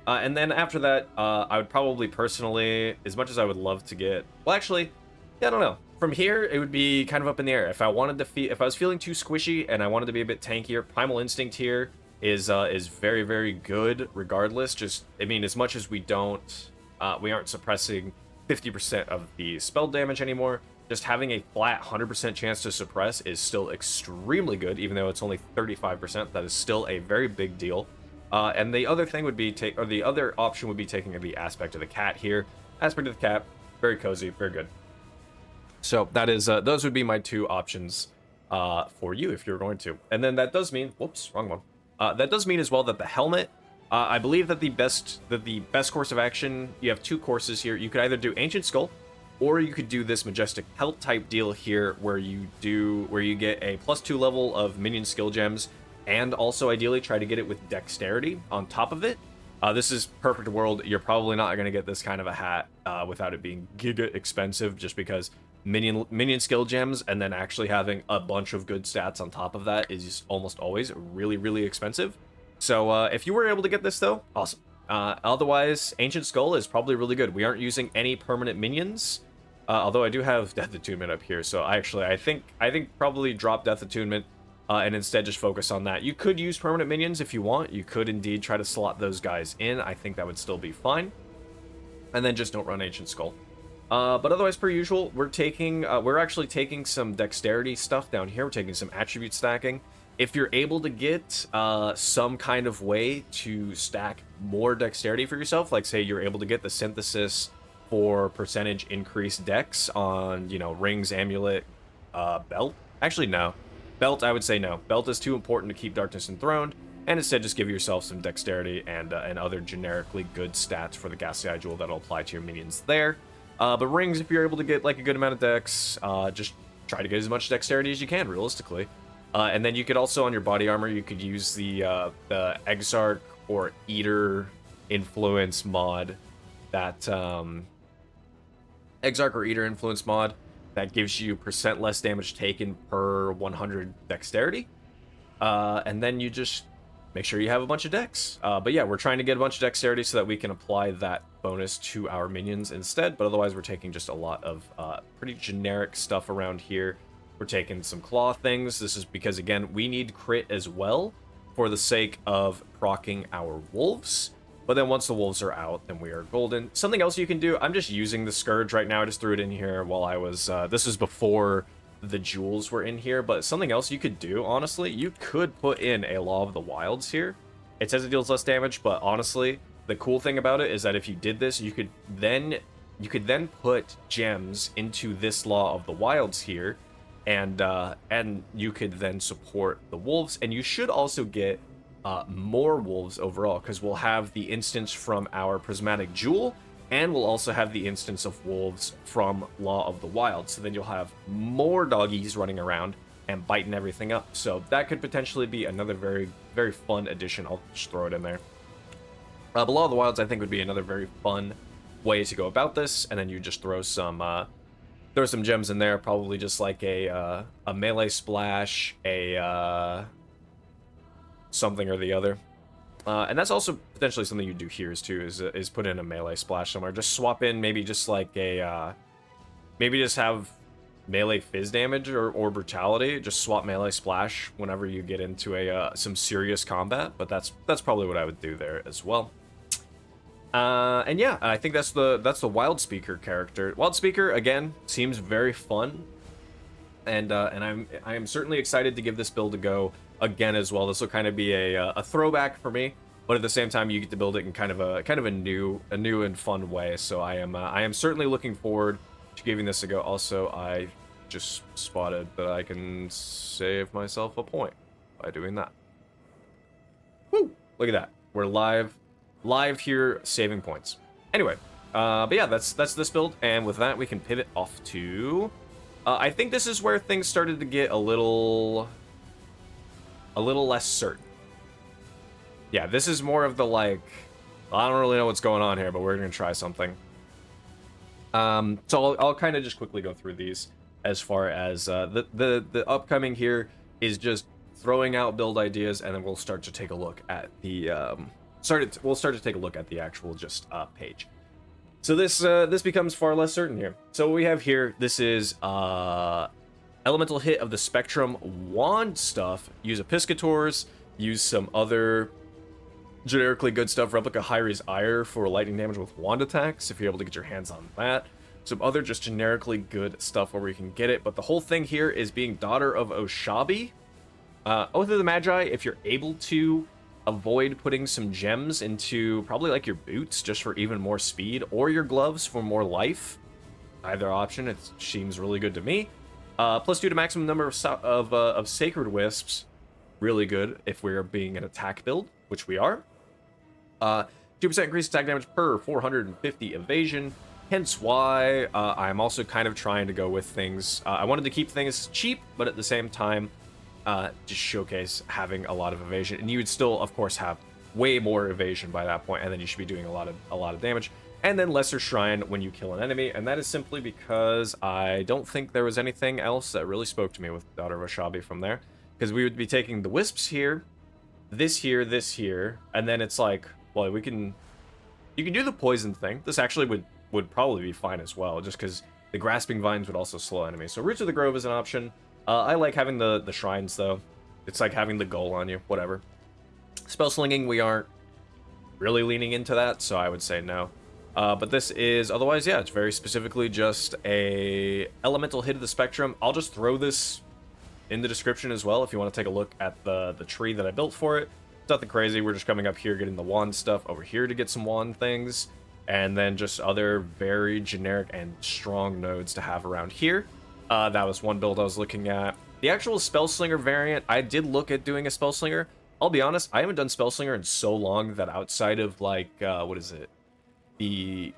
And then after that, I would probably personally, as much as I would love to get, well, actually, yeah, I don't know. From here, it would be kind of up in the air. If I wanted to if I was feeling too squishy and I wanted to be a bit tankier, Primal Instinct here is very, very good regardless. Just, I mean, as much as we aren't suppressing 50% of the spell damage anymore, just having a flat 100% chance to suppress is still extremely good, even though it's only 35%. That is still a very big deal. And the other thing would be the other option would be taking the aspect of the cat here. Aspect of the cat, very cozy, very good. So that is those would be my two options for you if you're going to. And then that does mean, whoops, wrong one. That does mean as well that the helmet, I believe that the best course of action, you have two courses here. You could either do Ancient Skull, or you could do this Majestic Pelt type deal here, where you get a +2 level of minion skill gems, and also ideally try to get it with dexterity on top of it. This is perfect world. You're probably not going to get this kind of a hat without it being giga expensive, just because minion skill gems and then actually having a bunch of good stats on top of that is almost always really, really expensive. So if you were able to get this though, awesome. Otherwise, Ancient Skull is probably really good. We aren't using any permanent minions, although I do have Death Attunement up here. So I think probably drop Death Attunement and instead just focus on that. You could use permanent minions if you want. You could indeed try to slot those guys in. I think that would still be fine. And then just don't run Ancient Skull. But otherwise, per usual, we're actually taking some dexterity stuff down here. We're taking some attribute stacking. If you're able to get some kind of way to stack more dexterity for yourself, like say you're able to get the synthesis for percentage increased dex on, you know, rings, amulet, belt. Actually, no. Belt, I would say no. Belt is too important to keep Darkness Enthroned, and instead just give yourself some dexterity and other generically good stats for the Ghastly Eye Jewel that'll apply to your minions there. But rings, if you're able to get like a good amount of dex, just try to get as much dexterity as you can, realistically. And then you could also, on your body armor, you could use the Exarch or Eater influence mod. That Exarch or Eater influence mod that gives you % less damage taken per 100 dexterity. And then you just make sure you have a bunch of dex. But yeah, we're trying to get a bunch of dexterity so that we can apply that bonus to our minions instead. But otherwise, we're taking just a lot of pretty generic stuff around here. We're taking some claw things. This is because, again, we need crit as well for the sake of proccing our wolves. But then once the wolves are out, then we are golden. Something else you can do, I'm just using the Scourge right now. I just threw it in here while I was, this was before the jewels were in here. But something else you could do, honestly, you could put in a Law of the Wilds here. It says it deals less damage, but honestly, the cool thing about it is that if you did this, you could then put gems into this Law of the Wilds here, and you could then support the wolves, and you should also get more wolves overall, because we'll have the instance from our Prismatic Jewel, and we'll also have the instance of wolves from Law of the Wild. So then you'll have more doggies running around and biting everything up. So that could potentially be another very, very fun addition. I'll just throw it in there. But Law of the Wilds, I think, would be another very fun way to go about this. And then you just throw some gems in there, probably just like a melee splash, something or the other. And that's also potentially something you do here is put in a melee splash somewhere. Just swap in maybe just like maybe just have melee fizz damage or brutality. Just swap melee splash whenever you get into some serious combat. But that's probably what I would do there as well. And yeah, I think that's the Wildspeaker character. Wildspeaker, again, seems very fun. And I am certainly excited to give this build a go again as well. This will kind of be a throwback for me, but at the same time you get to build it in kind of a new and fun way. So I am certainly looking forward to giving this a go. Also, I just spotted that I can save myself a point by doing that. Woo! Look at that. We're live here saving points. Anyway, but yeah, that's this build, and with that we can pivot off to I think this is where things started to get a little less certain. Yeah, this is more of the like, I don't really know what's going on here, but we're gonna try something. So I'll kind of just quickly go through these as far as the upcoming here is just throwing out build ideas, and then we'll start to take a look at the we'll start to take a look at the actual just page. So this becomes far less certain here. So what we have here, this is elemental hit of the spectrum wand stuff. Use Episcators, use some other generically good stuff, replica Hyri's Ire for lightning damage with wand attacks, if you're able to get your hands on that. Some other just generically good stuff where we can get it, but the whole thing here is being Daughter of Oshabi. Oath of the Magi, if you're able to avoid putting some gems into probably like your boots just for even more speed, or your gloves for more life. Either option, it seems really good to me. +2 to maximum number of Sacred Wisps. Really good if we're being an attack build, which we are. 2% increased attack damage per 450 evasion. Hence why I'm also kind of trying to go with things. I wanted to keep things cheap, but at the same time, just showcase having a lot of evasion. And you would still, of course, have way more evasion by that point, and then you should be doing a lot of damage. And then Lesser Shrine when you kill an enemy, and that is simply because I don't think there was anything else that really spoke to me with Daughter of Oshabi from there. Because we would be taking the Wisps here, this here, and then it's like, well, you can do the poison thing. This actually would probably be fine as well, just because the Grasping Vines would also slow enemies. So Roots of the Grove is an option. I like having the shrines, though. It's like having the goal on you, whatever. Spell Slinging, we aren't really leaning into that, so I would say no. But this is, otherwise, yeah, it's very specifically just a elemental hit of the spectrum. I'll just throw this in the description as well if you want to take a look at the tree that I built for it. It's nothing crazy. We're just coming up here, getting the wand stuff over here to get some wand things. and then just other very generic and strong nodes to have around here. That was one build I was looking at. The actual Spellslinger variant, I did look at doing a Spellslinger. I'll be honest, I haven't done Spellslinger in so long that outside of like, what is it? The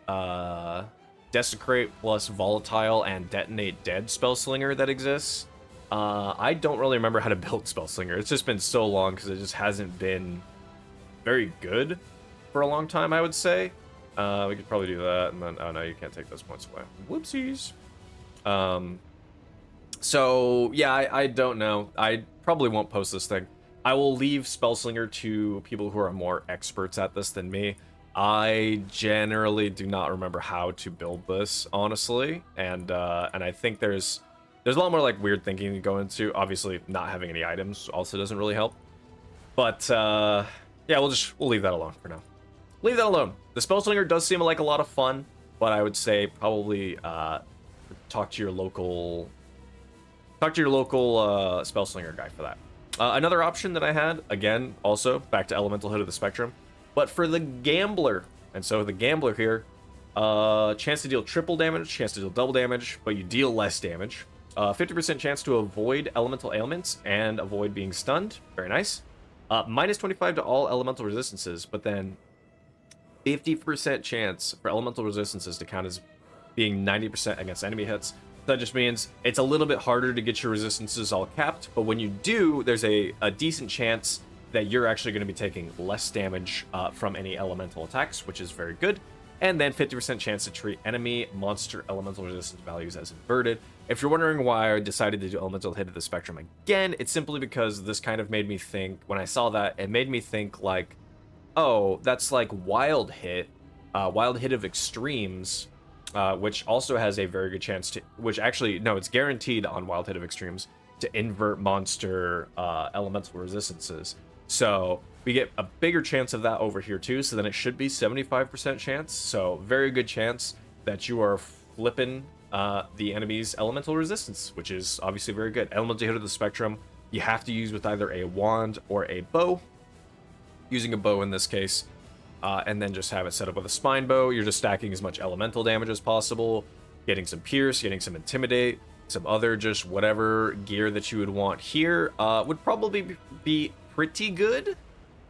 Desecrate plus Volatile and Detonate Dead Spellslinger that exists. I don't really remember how to build Spellslinger. It's just been so long because it just hasn't been very good for a long time, I would say. We could probably do that, and then, oh no, you can't take those points away. Whoopsies. So, yeah, I don't know. I probably won't post this thing. I will leave Spellslinger to people who are more experts at this than me. I generally do not remember how to build this, honestly, and I think there's a lot more like weird thinking to go into. Obviously, not having any items also doesn't really help. But yeah, we'll leave that alone for now. Leave that alone. The Spellslinger does seem like a lot of fun, but I would say probably talk to your local Spellslinger guy for that. Another option that I had, again, also back to Elemental Hood of the Spectrum, but for the Gambler. And so the Gambler here, chance to deal triple damage, chance to deal double damage, but you deal less damage. 50% chance to avoid elemental ailments and avoid being stunned. Very nice. Minus 25 to all elemental resistances, but then 50% chance for elemental resistances to count as being 90% against enemy hits. That just means it's a little bit harder to get your resistances all capped, but when you do, there's a decent chance that you're actually going to be taking less damage from any elemental attacks, which is very good. And then 50% chance to treat enemy monster elemental resistance values as inverted. If you're wondering why I decided to do Elemental Hit of the Spectrum again, it's simply because this kind of made me think, when I saw that, it made me think like, oh, that's like Wild Hit of Extremes, which also has a very good chance to, which actually, no, it's guaranteed on Wild Hit of Extremes to invert monster elemental resistances. So we get a bigger chance of that over here too, so then it should be 75% chance. So very good chance that you are flipping the enemy's elemental resistance, which is obviously very good. Elemental Hit of the Spectrum, you have to use with either a wand or a bow. Using a bow in this case, and then just have it set up with a spine bow. You're just stacking as much elemental damage as possible, getting some pierce, getting some intimidate, some other just whatever gear that you would want here would probably be pretty good.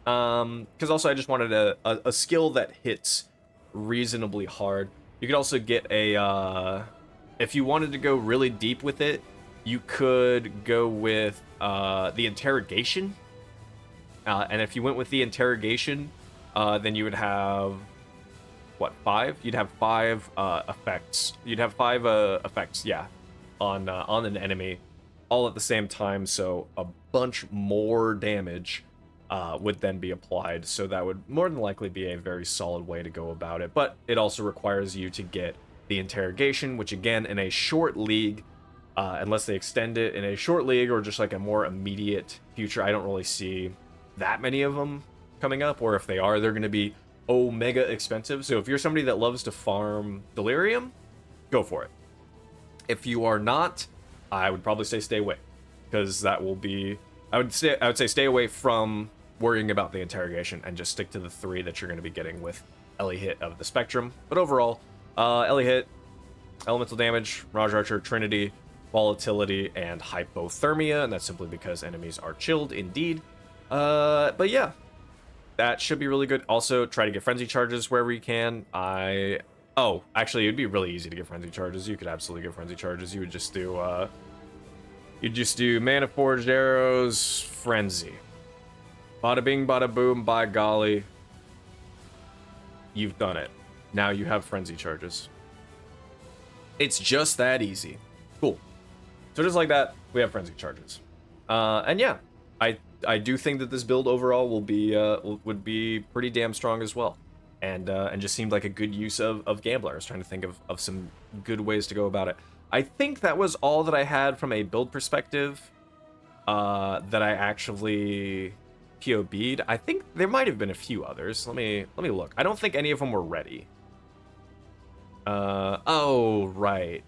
Because also I just wanted a skill that hits reasonably hard. You could also get a, if you wanted to go really deep with it, you could go with the Interrogation. And if you went with the Interrogation, then you would have, what, 5? You'd have 5 effects. You'd have 5 effects, yeah, on an enemy, all at the same time, so a bunch more damage would then be applied, so that would more than likely be a very solid way to go about it. But it also requires you to get the Interrogation, which again, in a short league, unless they extend it in a short league or just like a more immediate future, I don't really see that many of them coming up, or if they are, they're going to be mega expensive. So if you're somebody that loves to farm Delirium, go for it. If you are not, I would probably say stay away, because that will be, I would say stay away from worrying about the Interrogation and just stick to the 3 that you're going to be getting with Ele Hit of the Spectrum. But overall, Ele Hit, elemental damage, Raj Archer, Trinity, volatility, and hypothermia, and that's simply because enemies are chilled indeed. But yeah, that should be really good. Also, try to get frenzy charges wherever you can. Oh, actually, it'd be really easy to get frenzy charges. You could absolutely get frenzy charges. You would just do, Mana Forged Arrows, Frenzy. Bada bing, bada boom, by golly. You've done it. Now you have frenzy charges. It's just that easy. Cool. So just like that, we have frenzy charges. And yeah, I do think that this build overall will be would be pretty damn strong as well, and just seemed like a good use of Gambler. I was trying to think of some good ways to go about it. I think that was all that I had from a build perspective that I actually PoB'd. I think there might have been a few others. Let me look. I don't think any of them were ready. Oh right.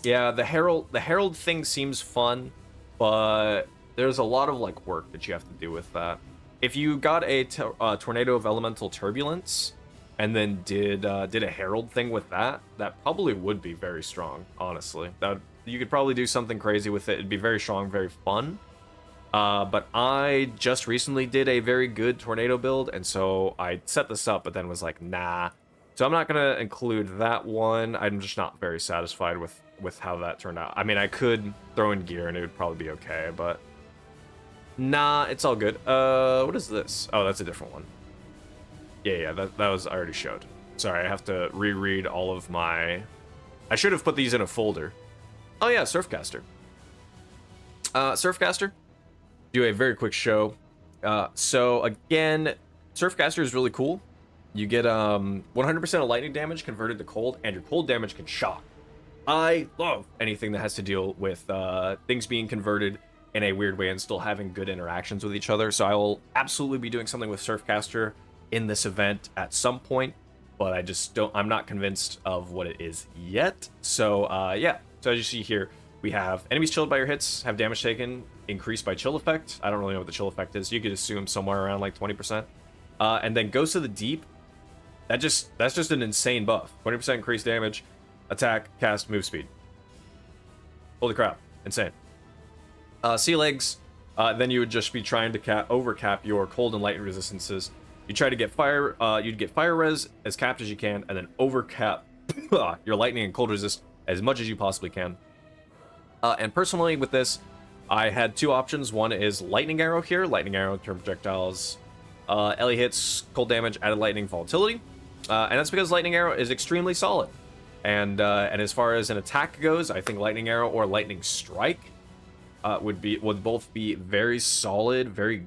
Yeah, the Herald thing seems fun, but there's a lot of like work that you have to do with that. If you got a Tornado of Elemental Turbulence, and then did a Herald thing with that, that probably would be very strong, honestly. You could probably do something crazy with it. It'd be very strong, very fun. But I just recently did a very good tornado build, and so I set this up, but then was like, nah. So I'm not gonna include that one. I'm just not very satisfied with how that turned out. I mean, I could throw in gear and it would probably be okay, but nah, it's all good. What is this? Oh, that's a different one. Yeah, that was I already showed. Sorry, I have to reread all of my. I should have put these in a folder. Oh yeah, Surfcaster. Surfcaster. Do a very quick show. So again, Surfcaster is really cool. You get 100% of lightning damage converted to cold, and your cold damage can shock. I love anything that has to deal with things being converted in a weird way and still having good interactions with each other. So I will absolutely be doing something with Surfcaster in this event at some point, but I'm not convinced of what it is yet. So yeah, so as you see here, we have enemies chilled by your hits, have damage taken increased by chill effect. I don't really know what the chill effect is. You could assume somewhere around like 20%. And then Ghost of the Deep, that's just an insane buff. 20% increased damage, attack, cast, move speed. Holy crap, insane. Sea Legs, then you would just be trying to overcap your cold and lightning resistances. You try to get fire, you'd get fire res as capped as you can, and then overcap your lightning and cold resist as much as you possibly can. And personally, with this, I had two options. One is Lightning Arrow here. Lightning Arrow, turn projectiles, LE hits, cold damage, added lightning volatility. And that's because Lightning Arrow is extremely solid. And as far as an attack goes, I think Lightning Arrow or Lightning Strike would both be very solid, very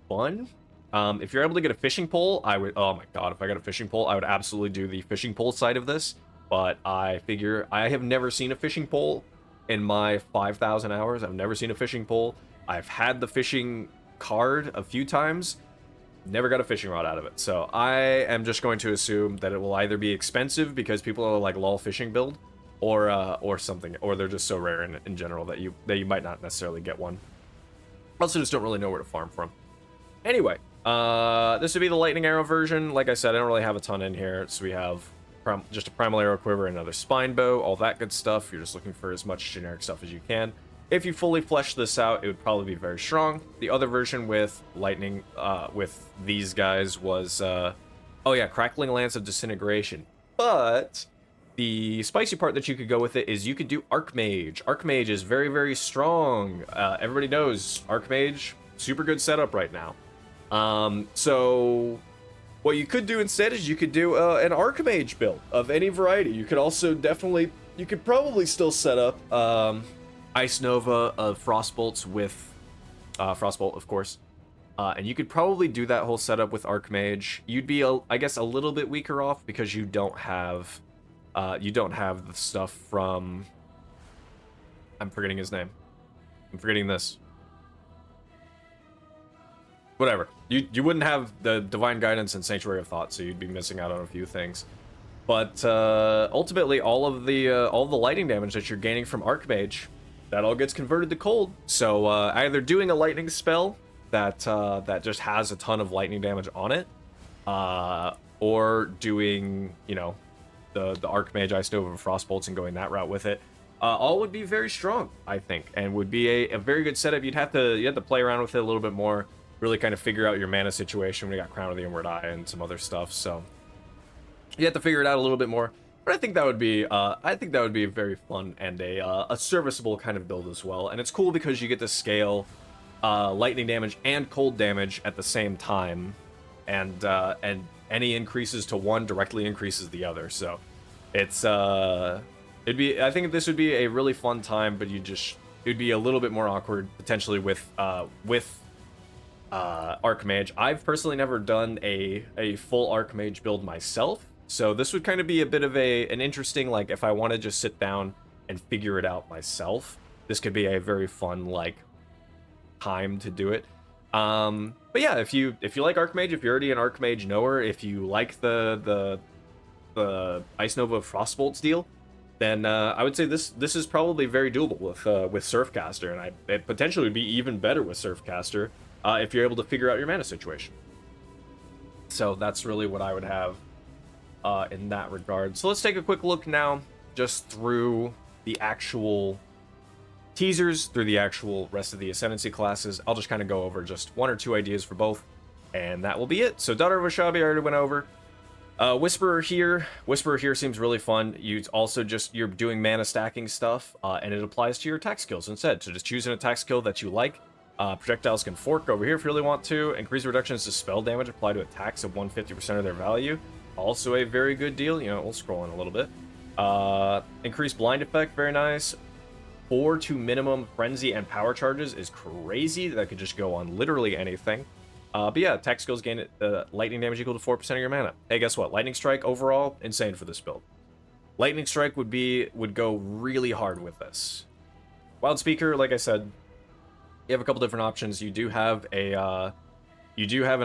fun. If you're able to get a fishing pole, I would. Oh my god, if I got a fishing pole, I would absolutely do the fishing pole side of this. But I figure I have never seen a fishing pole in my 5,000 hours. I've never seen a fishing pole. I've had the fishing card a few times. Never got a fishing rod out of it. So I am just going to assume that it will either be expensive because people are like lol fishing build, or something, or they're just so rare in general that you might not necessarily get one. Also, just don't really know where to farm from. Anyway, this would be the Lightning Arrow version. Like I said, I don't really have a ton in here. So we have just a Primal Arrow Quiver, another Spine Bow, all that good stuff. You're just looking for as much generic stuff as you can. If you fully flesh this out, it would probably be very strong. The other version with Lightning, with these guys was, oh yeah, Crackling Lance of Disintegration. But the spicy part that you could go with it is you could do Archmage. Archmage is very, very strong. Everybody knows Archmage, super good setup right now. So what you could do instead is you could do an Archmage build of any variety. You could also you could probably still set up Ice Nova of Frostbolts with Frostbolt, of course. And you could probably do that whole setup with Archmage. You'd be, I guess, a little bit weaker off because you don't have the stuff from. I'm forgetting his name. I'm forgetting this. Whatever. You wouldn't have the Divine Guidance and Sanctuary of Thought, so you'd be missing out on a few things. But ultimately, all the lightning damage that you're gaining from Archmage, that all gets converted to cold. So either doing a lightning spell that just has a ton of lightning damage on it, or doing, you know, the Archmage Ice Nova Frostbolts and going that route with it, all would be very strong, I think, and would be a very good setup. You have to play around with it a little bit more, really kind of figure out your mana situation. We got Crown of the Inward Eye and some other stuff, so you have to figure it out a little bit more. But I think that would be very fun and a serviceable kind of build as well. And it's cool because you get to scale lightning damage and cold damage at the same time, and any increases to one directly increases the other. So it's I think this would be a really fun time, but it'd be a little bit more awkward potentially with Archmage. I've personally never done a full Archmage build myself, so this would kind of be a bit of an interesting, like, if I want to just sit down and figure it out myself, this could be a very fun, like, time to do it. But yeah, if you like Archmage, if you're already an Archmage knower, if you like the Ice Nova Frostbolts deal, then I would say this is probably very doable with Surfcaster, and it potentially would be even better with Surfcaster if you're able to figure out your mana situation. So that's really what I would have in that regard. So let's take a quick look now, just through the actual teasers, through the actual rest of the Ascendancy classes. I'll just kind of go over just 1 or 2 ideas for both, and that will be it. So Daughter of Ashabi, I already went over. Whisperer here seems really fun. You're doing mana stacking stuff, and it applies to your attack skills instead. So just choose an attack skill that you like. Projectiles can fork over here if you really want to. Increase reductions to spell damage applied to attacks of 150% of their value. Also a very good deal. You know, we'll scroll in a little bit. Increased blind effect, very nice. 4 to minimum frenzy and power charges is crazy. That could just go on literally anything. But yeah, attack skills gain lightning damage equal to 4% of your mana. Hey, guess what? Lightning Strike overall, insane for this build. Lightning Strike would go really hard with this. Wildspeaker, like I said, you have a couple different options. You do have an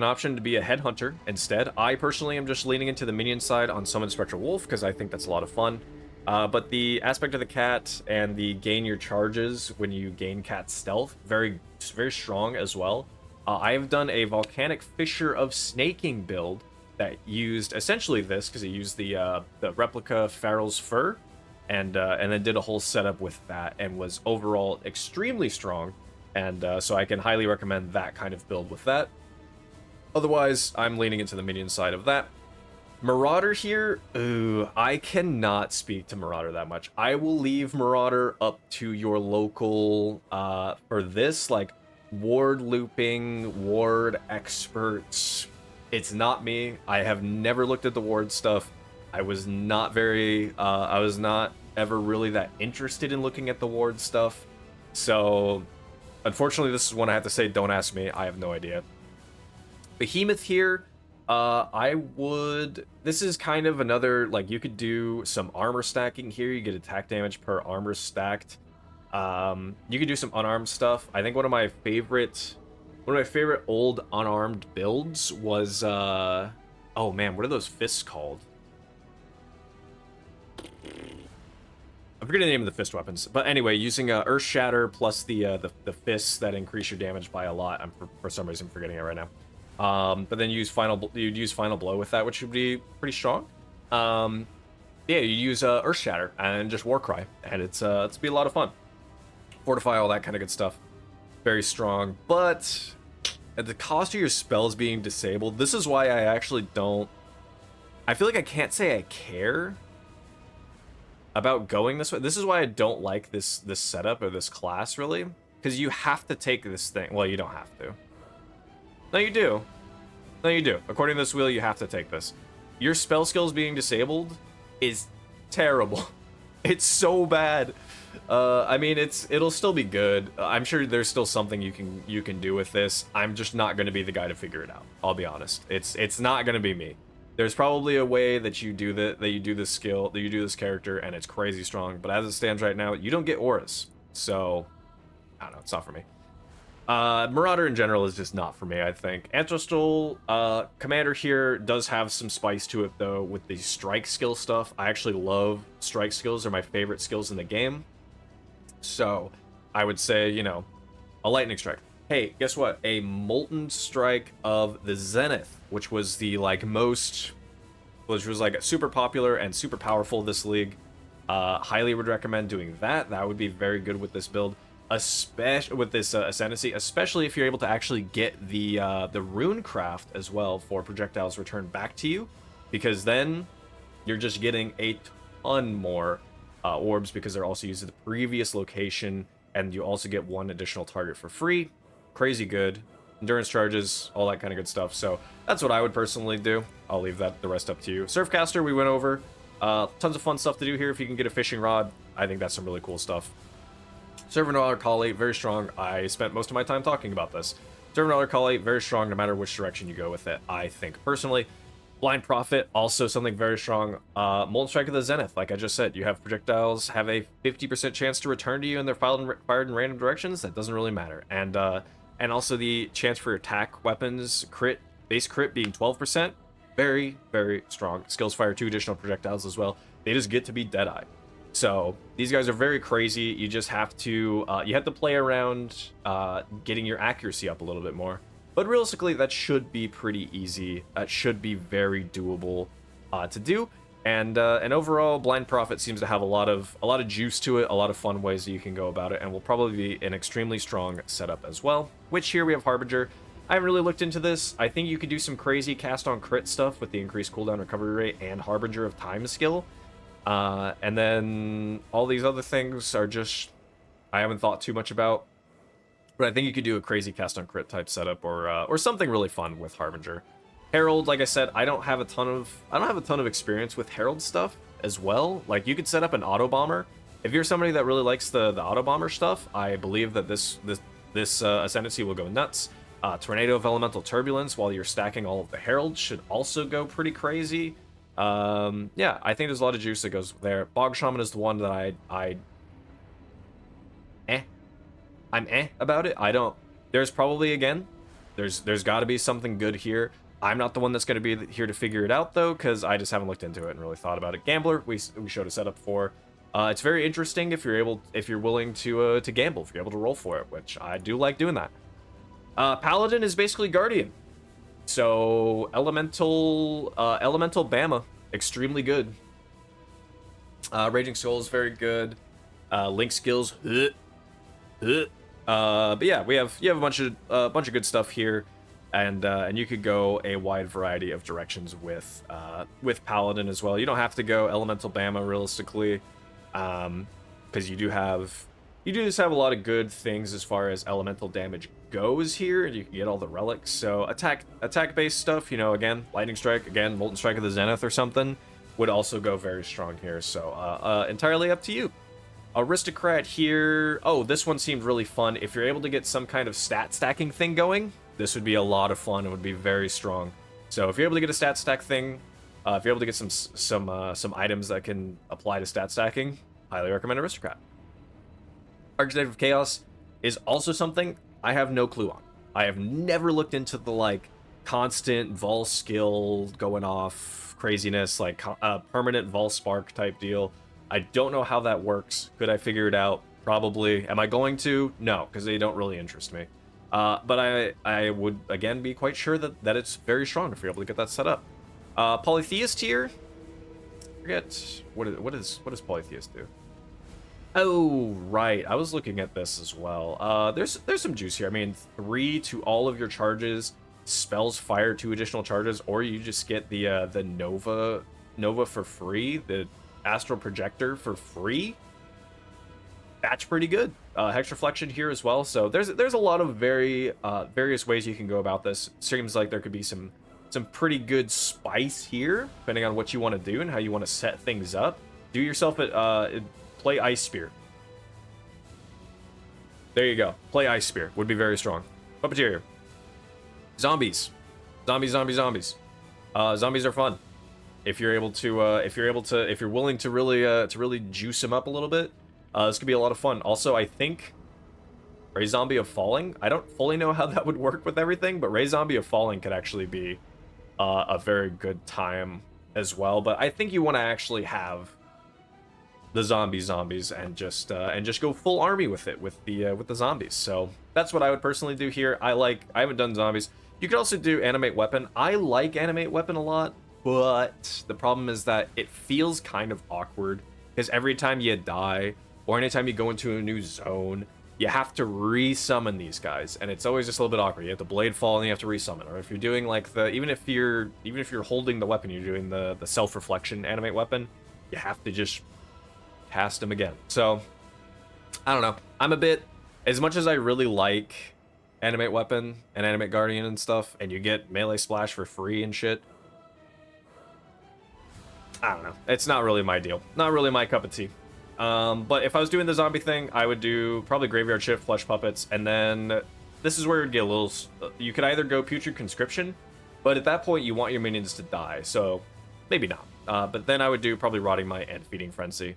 option to be a headhunter instead. I personally am just leaning into the minion side on Summon Spectral Wolf because I think that's a lot of fun. But the aspect of the cat and the gain your charges when you gain cat stealth, very, very strong as well. I have done a Volcanic Fissure of Snaking build that used essentially this, because it used the replica Farrell's Fur, and then did a whole setup with that, and was overall extremely strong, and so I can highly recommend that kind of build with that. Otherwise, I'm leaning into the minion side of that. Marauder here, ooh, I cannot speak to Marauder that much. I will leave Marauder up to your local, for this, like, ward looping, ward experts. It's not me. I have never looked at the ward stuff. I was not ever really that interested in looking at the ward stuff. So, unfortunately, this is one I have to say, don't ask me. I have no idea. Behemoth here, this is kind of another, like, you could do some armor stacking here. You get attack damage per armor stacked. You could do some unarmed stuff. I think one of my favorite old unarmed builds was, oh man, what are those fists called? I'm forgetting the name of the fist weapons. But anyway, using Earth Shatter plus the fists that increase your damage by a lot. For some reason forgetting it right now. But then you'd use Final Blow with that, which would be pretty strong. Yeah, you use Earth Shatter and just Warcry, and it's be a lot of fun. Fortify, all that kind of good stuff. Very strong, but at the cost of your spells being disabled, this is why I actually don't... I feel like I can't say I care about going this way. This is why I don't like this setup or this class, really. Because you have to take this thing. Well, you don't have to. No, you do. No, you do. According to this wheel, you have to take this. Your spell skills being disabled is terrible. It's so bad. I mean, it'll still be good. I'm sure there's still something you can do with this. I'm just not going to be the guy to figure it out. I'll be honest. It's not going to be me. There's probably a way that you do this skill, that you do this character, and it's crazy strong. But as it stands right now, you don't get auras. So, I don't know. It's not for me. Marauder in general is just not for me, I think. Ancestral Commander here does have some spice to it, though, with the strike skill stuff. I actually love strike skills. They're my favorite skills in the game. So, I would say, you know, a Lightning Strike. Hey, guess what? A Molten Strike of the Zenith, which was the, like, which was, like, super popular and super powerful this league. Highly would recommend doing that. That would be very good with this build. Especially with this Ascendancy, especially if you're able to actually get the rune craft as well for projectiles returned back to you, because then you're just getting a ton more orbs, because they're also used at the previous location, and you also get 1 additional target for free. Crazy good. Endurance charges, all that kind of good stuff. So that's what I would personally do. I'll leave the rest up to you. Surfcaster, we went over. Tons of fun stuff to do here. If you can get a fishing rod, I think that's some really cool stuff. Servant of Arakaali, very strong. I spent most of my time talking about this. Servant of Arakaali, very strong no matter which direction you go with it, I think. Personally, Blind Prophet, also something very strong. Molten Strike of the Zenith, like I just said, you have projectiles have a 50% chance to return to you, and they're fired in random directions. That doesn't really matter. And also the chance for attack weapons, base crit being 12%. Very, very strong. Skills fire 2 additional projectiles as well. They just get to be Deadeye. So these guys are very crazy. You just have to play around getting your accuracy up a little bit more. But realistically, that should be pretty easy. That should be very doable. to do. And overall, Blind Prophet seems to have a lot of juice to it, a lot of fun ways that you can go about it, and will probably be an extremely strong setup as well. Which here we have Harbinger. I haven't really looked into this. I think you could do some crazy cast on crit stuff with the increased cooldown recovery rate and Harbinger of Time skill. And then all these other things are just I haven't thought too much about. But I think you could do a crazy cast on crit type setup or something really fun with Harbinger. Herald, like I said, I don't have a ton of experience with Herald stuff as well. Like, you could set up an auto bomber. If you're somebody that really likes the auto bomber stuff, I believe that this Ascendancy will go nuts. Tornado of Elemental Turbulence while you're stacking all of the Heralds should also go pretty crazy. Yeah, I think there's a lot of juice that goes there. Bog Shaman is the one that I'm about it. I don't. There's probably, again, there's got to be something good here. I'm not the one that's going to be here to figure it out, though, because I just haven't looked into it and really thought about it. Gambler, we showed a setup for. It's very interesting if you're willing to gamble, if you're able to roll for it, which I do like doing that. Paladin is basically Guardian, so elemental BAMA, extremely good. Raging Soul is very good. Link skills, but yeah, you have a bunch of good stuff here. And you could go a wide variety of directions with Paladin as well. You don't have to go Elemental BAMA realistically, because you do just have a lot of good things as far as elemental damage goes here, and you can get all the relics. So attack based stuff, again, Lightning Strike, again, Molten Strike of the Zenith or something would also go very strong here. So entirely up to you. Aristocrat here. Oh, this one seemed really fun. If you're able to get some kind of stat stacking thing going, this would be a lot of fun. It would be very strong. So if you're able to get a stat stack thing, if you're able to get some items that can apply to stat stacking, highly recommend Aristocrat. Archmage of Chaos is also something I have no clue on. I have never looked into the constant Vol skill going off craziness, permanent Vol spark type deal. I don't know how that works. Could I figure it out? Probably. Am I going to? No, because they don't really interest me. But I would, again, be quite sure that it's very strong if you're able to get that set up. Polytheist here. Forget, what does Polytheist do? Oh, right. I was looking at this as well. There's some juice here. I mean, 3 to all of your charges, spells fire 2 additional charges, or you just get the Nova for free, the Astral Projector for free. That's pretty good. Hex Reflection here as well. So there's a lot of various ways you can go about this. Seems like there could be some pretty good spice here, depending on what you want to do and how you want to set things up. Do yourself play Ice Spear. There you go. Play Ice Spear would be very strong. Puppeteer here. Zombies. Zombies are fun. If you're willing to really juice them up a little bit, this could be a lot of fun. Also, I think Ray Zombie of Falling, I don't fully know how that would work with everything, but Ray Zombie of Falling could actually be a very good time as well. But I think you want to actually have the zombies and just go full army with it, with the zombies. So that's what I would personally do here. I haven't done zombies. You could also do Animate Weapon. I like Animate Weapon a lot, but the problem is that it feels kind of awkward, because every time you die, or anytime you go into a new zone, you have to re-summon these guys, and it's always just a little bit awkward. You have to Blade Fall, and you have to re-summon. Or if you're doing even if you're holding the weapon, you're doing the self-reflection Animate Weapon, you have to just cast them again. So, I don't know. I'm a bit, as much as I really like Animate Weapon and Animate Guardian and stuff, and you get Melee Splash for free and shit, I don't know. It's not really my deal. Not really my cup of tea. But if I was doing the zombie thing, I would do probably Graveyard Shift, Flesh Puppets, and then this is where it would get a little. You could either go Putrid Conscription, but at that point you want your minions to die, so maybe not. But then I would do probably Rotting Might and Feeding Frenzy,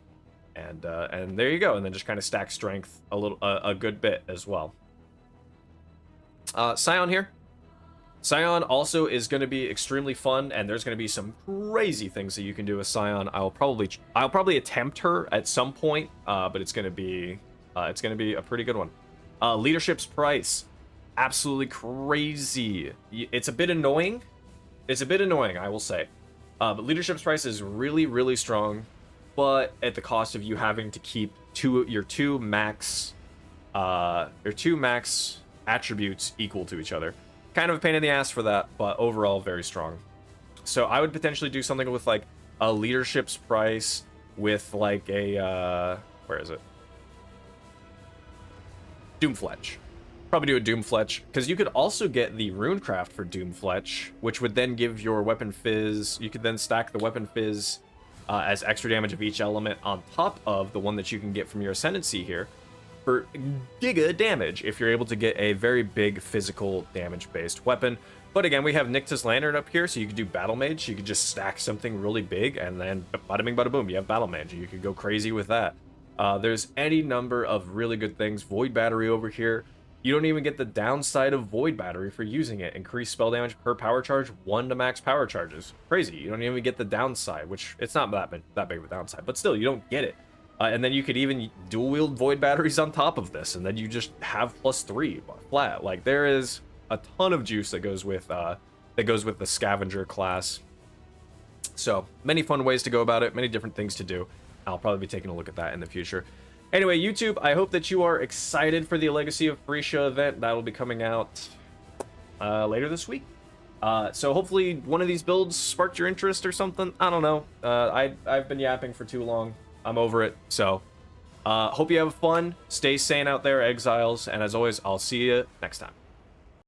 and there you go, and then just kind of stack strength a good bit as well. Scion here. Scion also is going to be extremely fun, and there's going to be some crazy things that you can do with Scion. I'll probably attempt her at some point, but it's going to be a pretty good one. Leadership's Price, absolutely crazy. It's a bit annoying. I will say. But leadership's price is really strong, but at the cost of you having to keep your two max attributes equal to each other. Kind of a pain in the ass for that, but overall very strong. So I would potentially do something with like a leadership's price with like a where is it? Doomfletch. Probably do a Doomfletch, because you could also get the Runecraft for Doomfletch, which would then give your weapon fizz. You could then stack the weapon fizz as extra damage of each element on top of the one that you can get from your Ascendancy here for giga damage if you're able to get a very big physical damage-based weapon. But again, we have Nycta's Lantern up here, so you could do Battle Mage. You could just stack something really big, and then bada bing, bada boom, you have Battle Mage. You could go crazy with that. There's any number of really good things. Void Battery over here. You don't even get the downside of Void Battery for using it. Increased spell damage per power charge, 1 to max power charges. Crazy. You don't even get the downside, which it's not that big of a downside, but still, you don't get it. And then you could even dual wield Void Batteries on top of this, and then you just have +3 flat. Like, there is a ton of juice that goes with the Scavenger class. So many fun ways to go about it, many different things to do. I'll probably be taking a look at that in the future. Anyway, YouTube, I hope that you are excited for the Legacy of Phrecia event. That'll be coming out later this week. So hopefully one of these builds sparked your interest or something. I don't know. I've been yapping for too long. I'm over it. So hope you have fun. Stay sane out there, Exiles. And as always, I'll see you next time.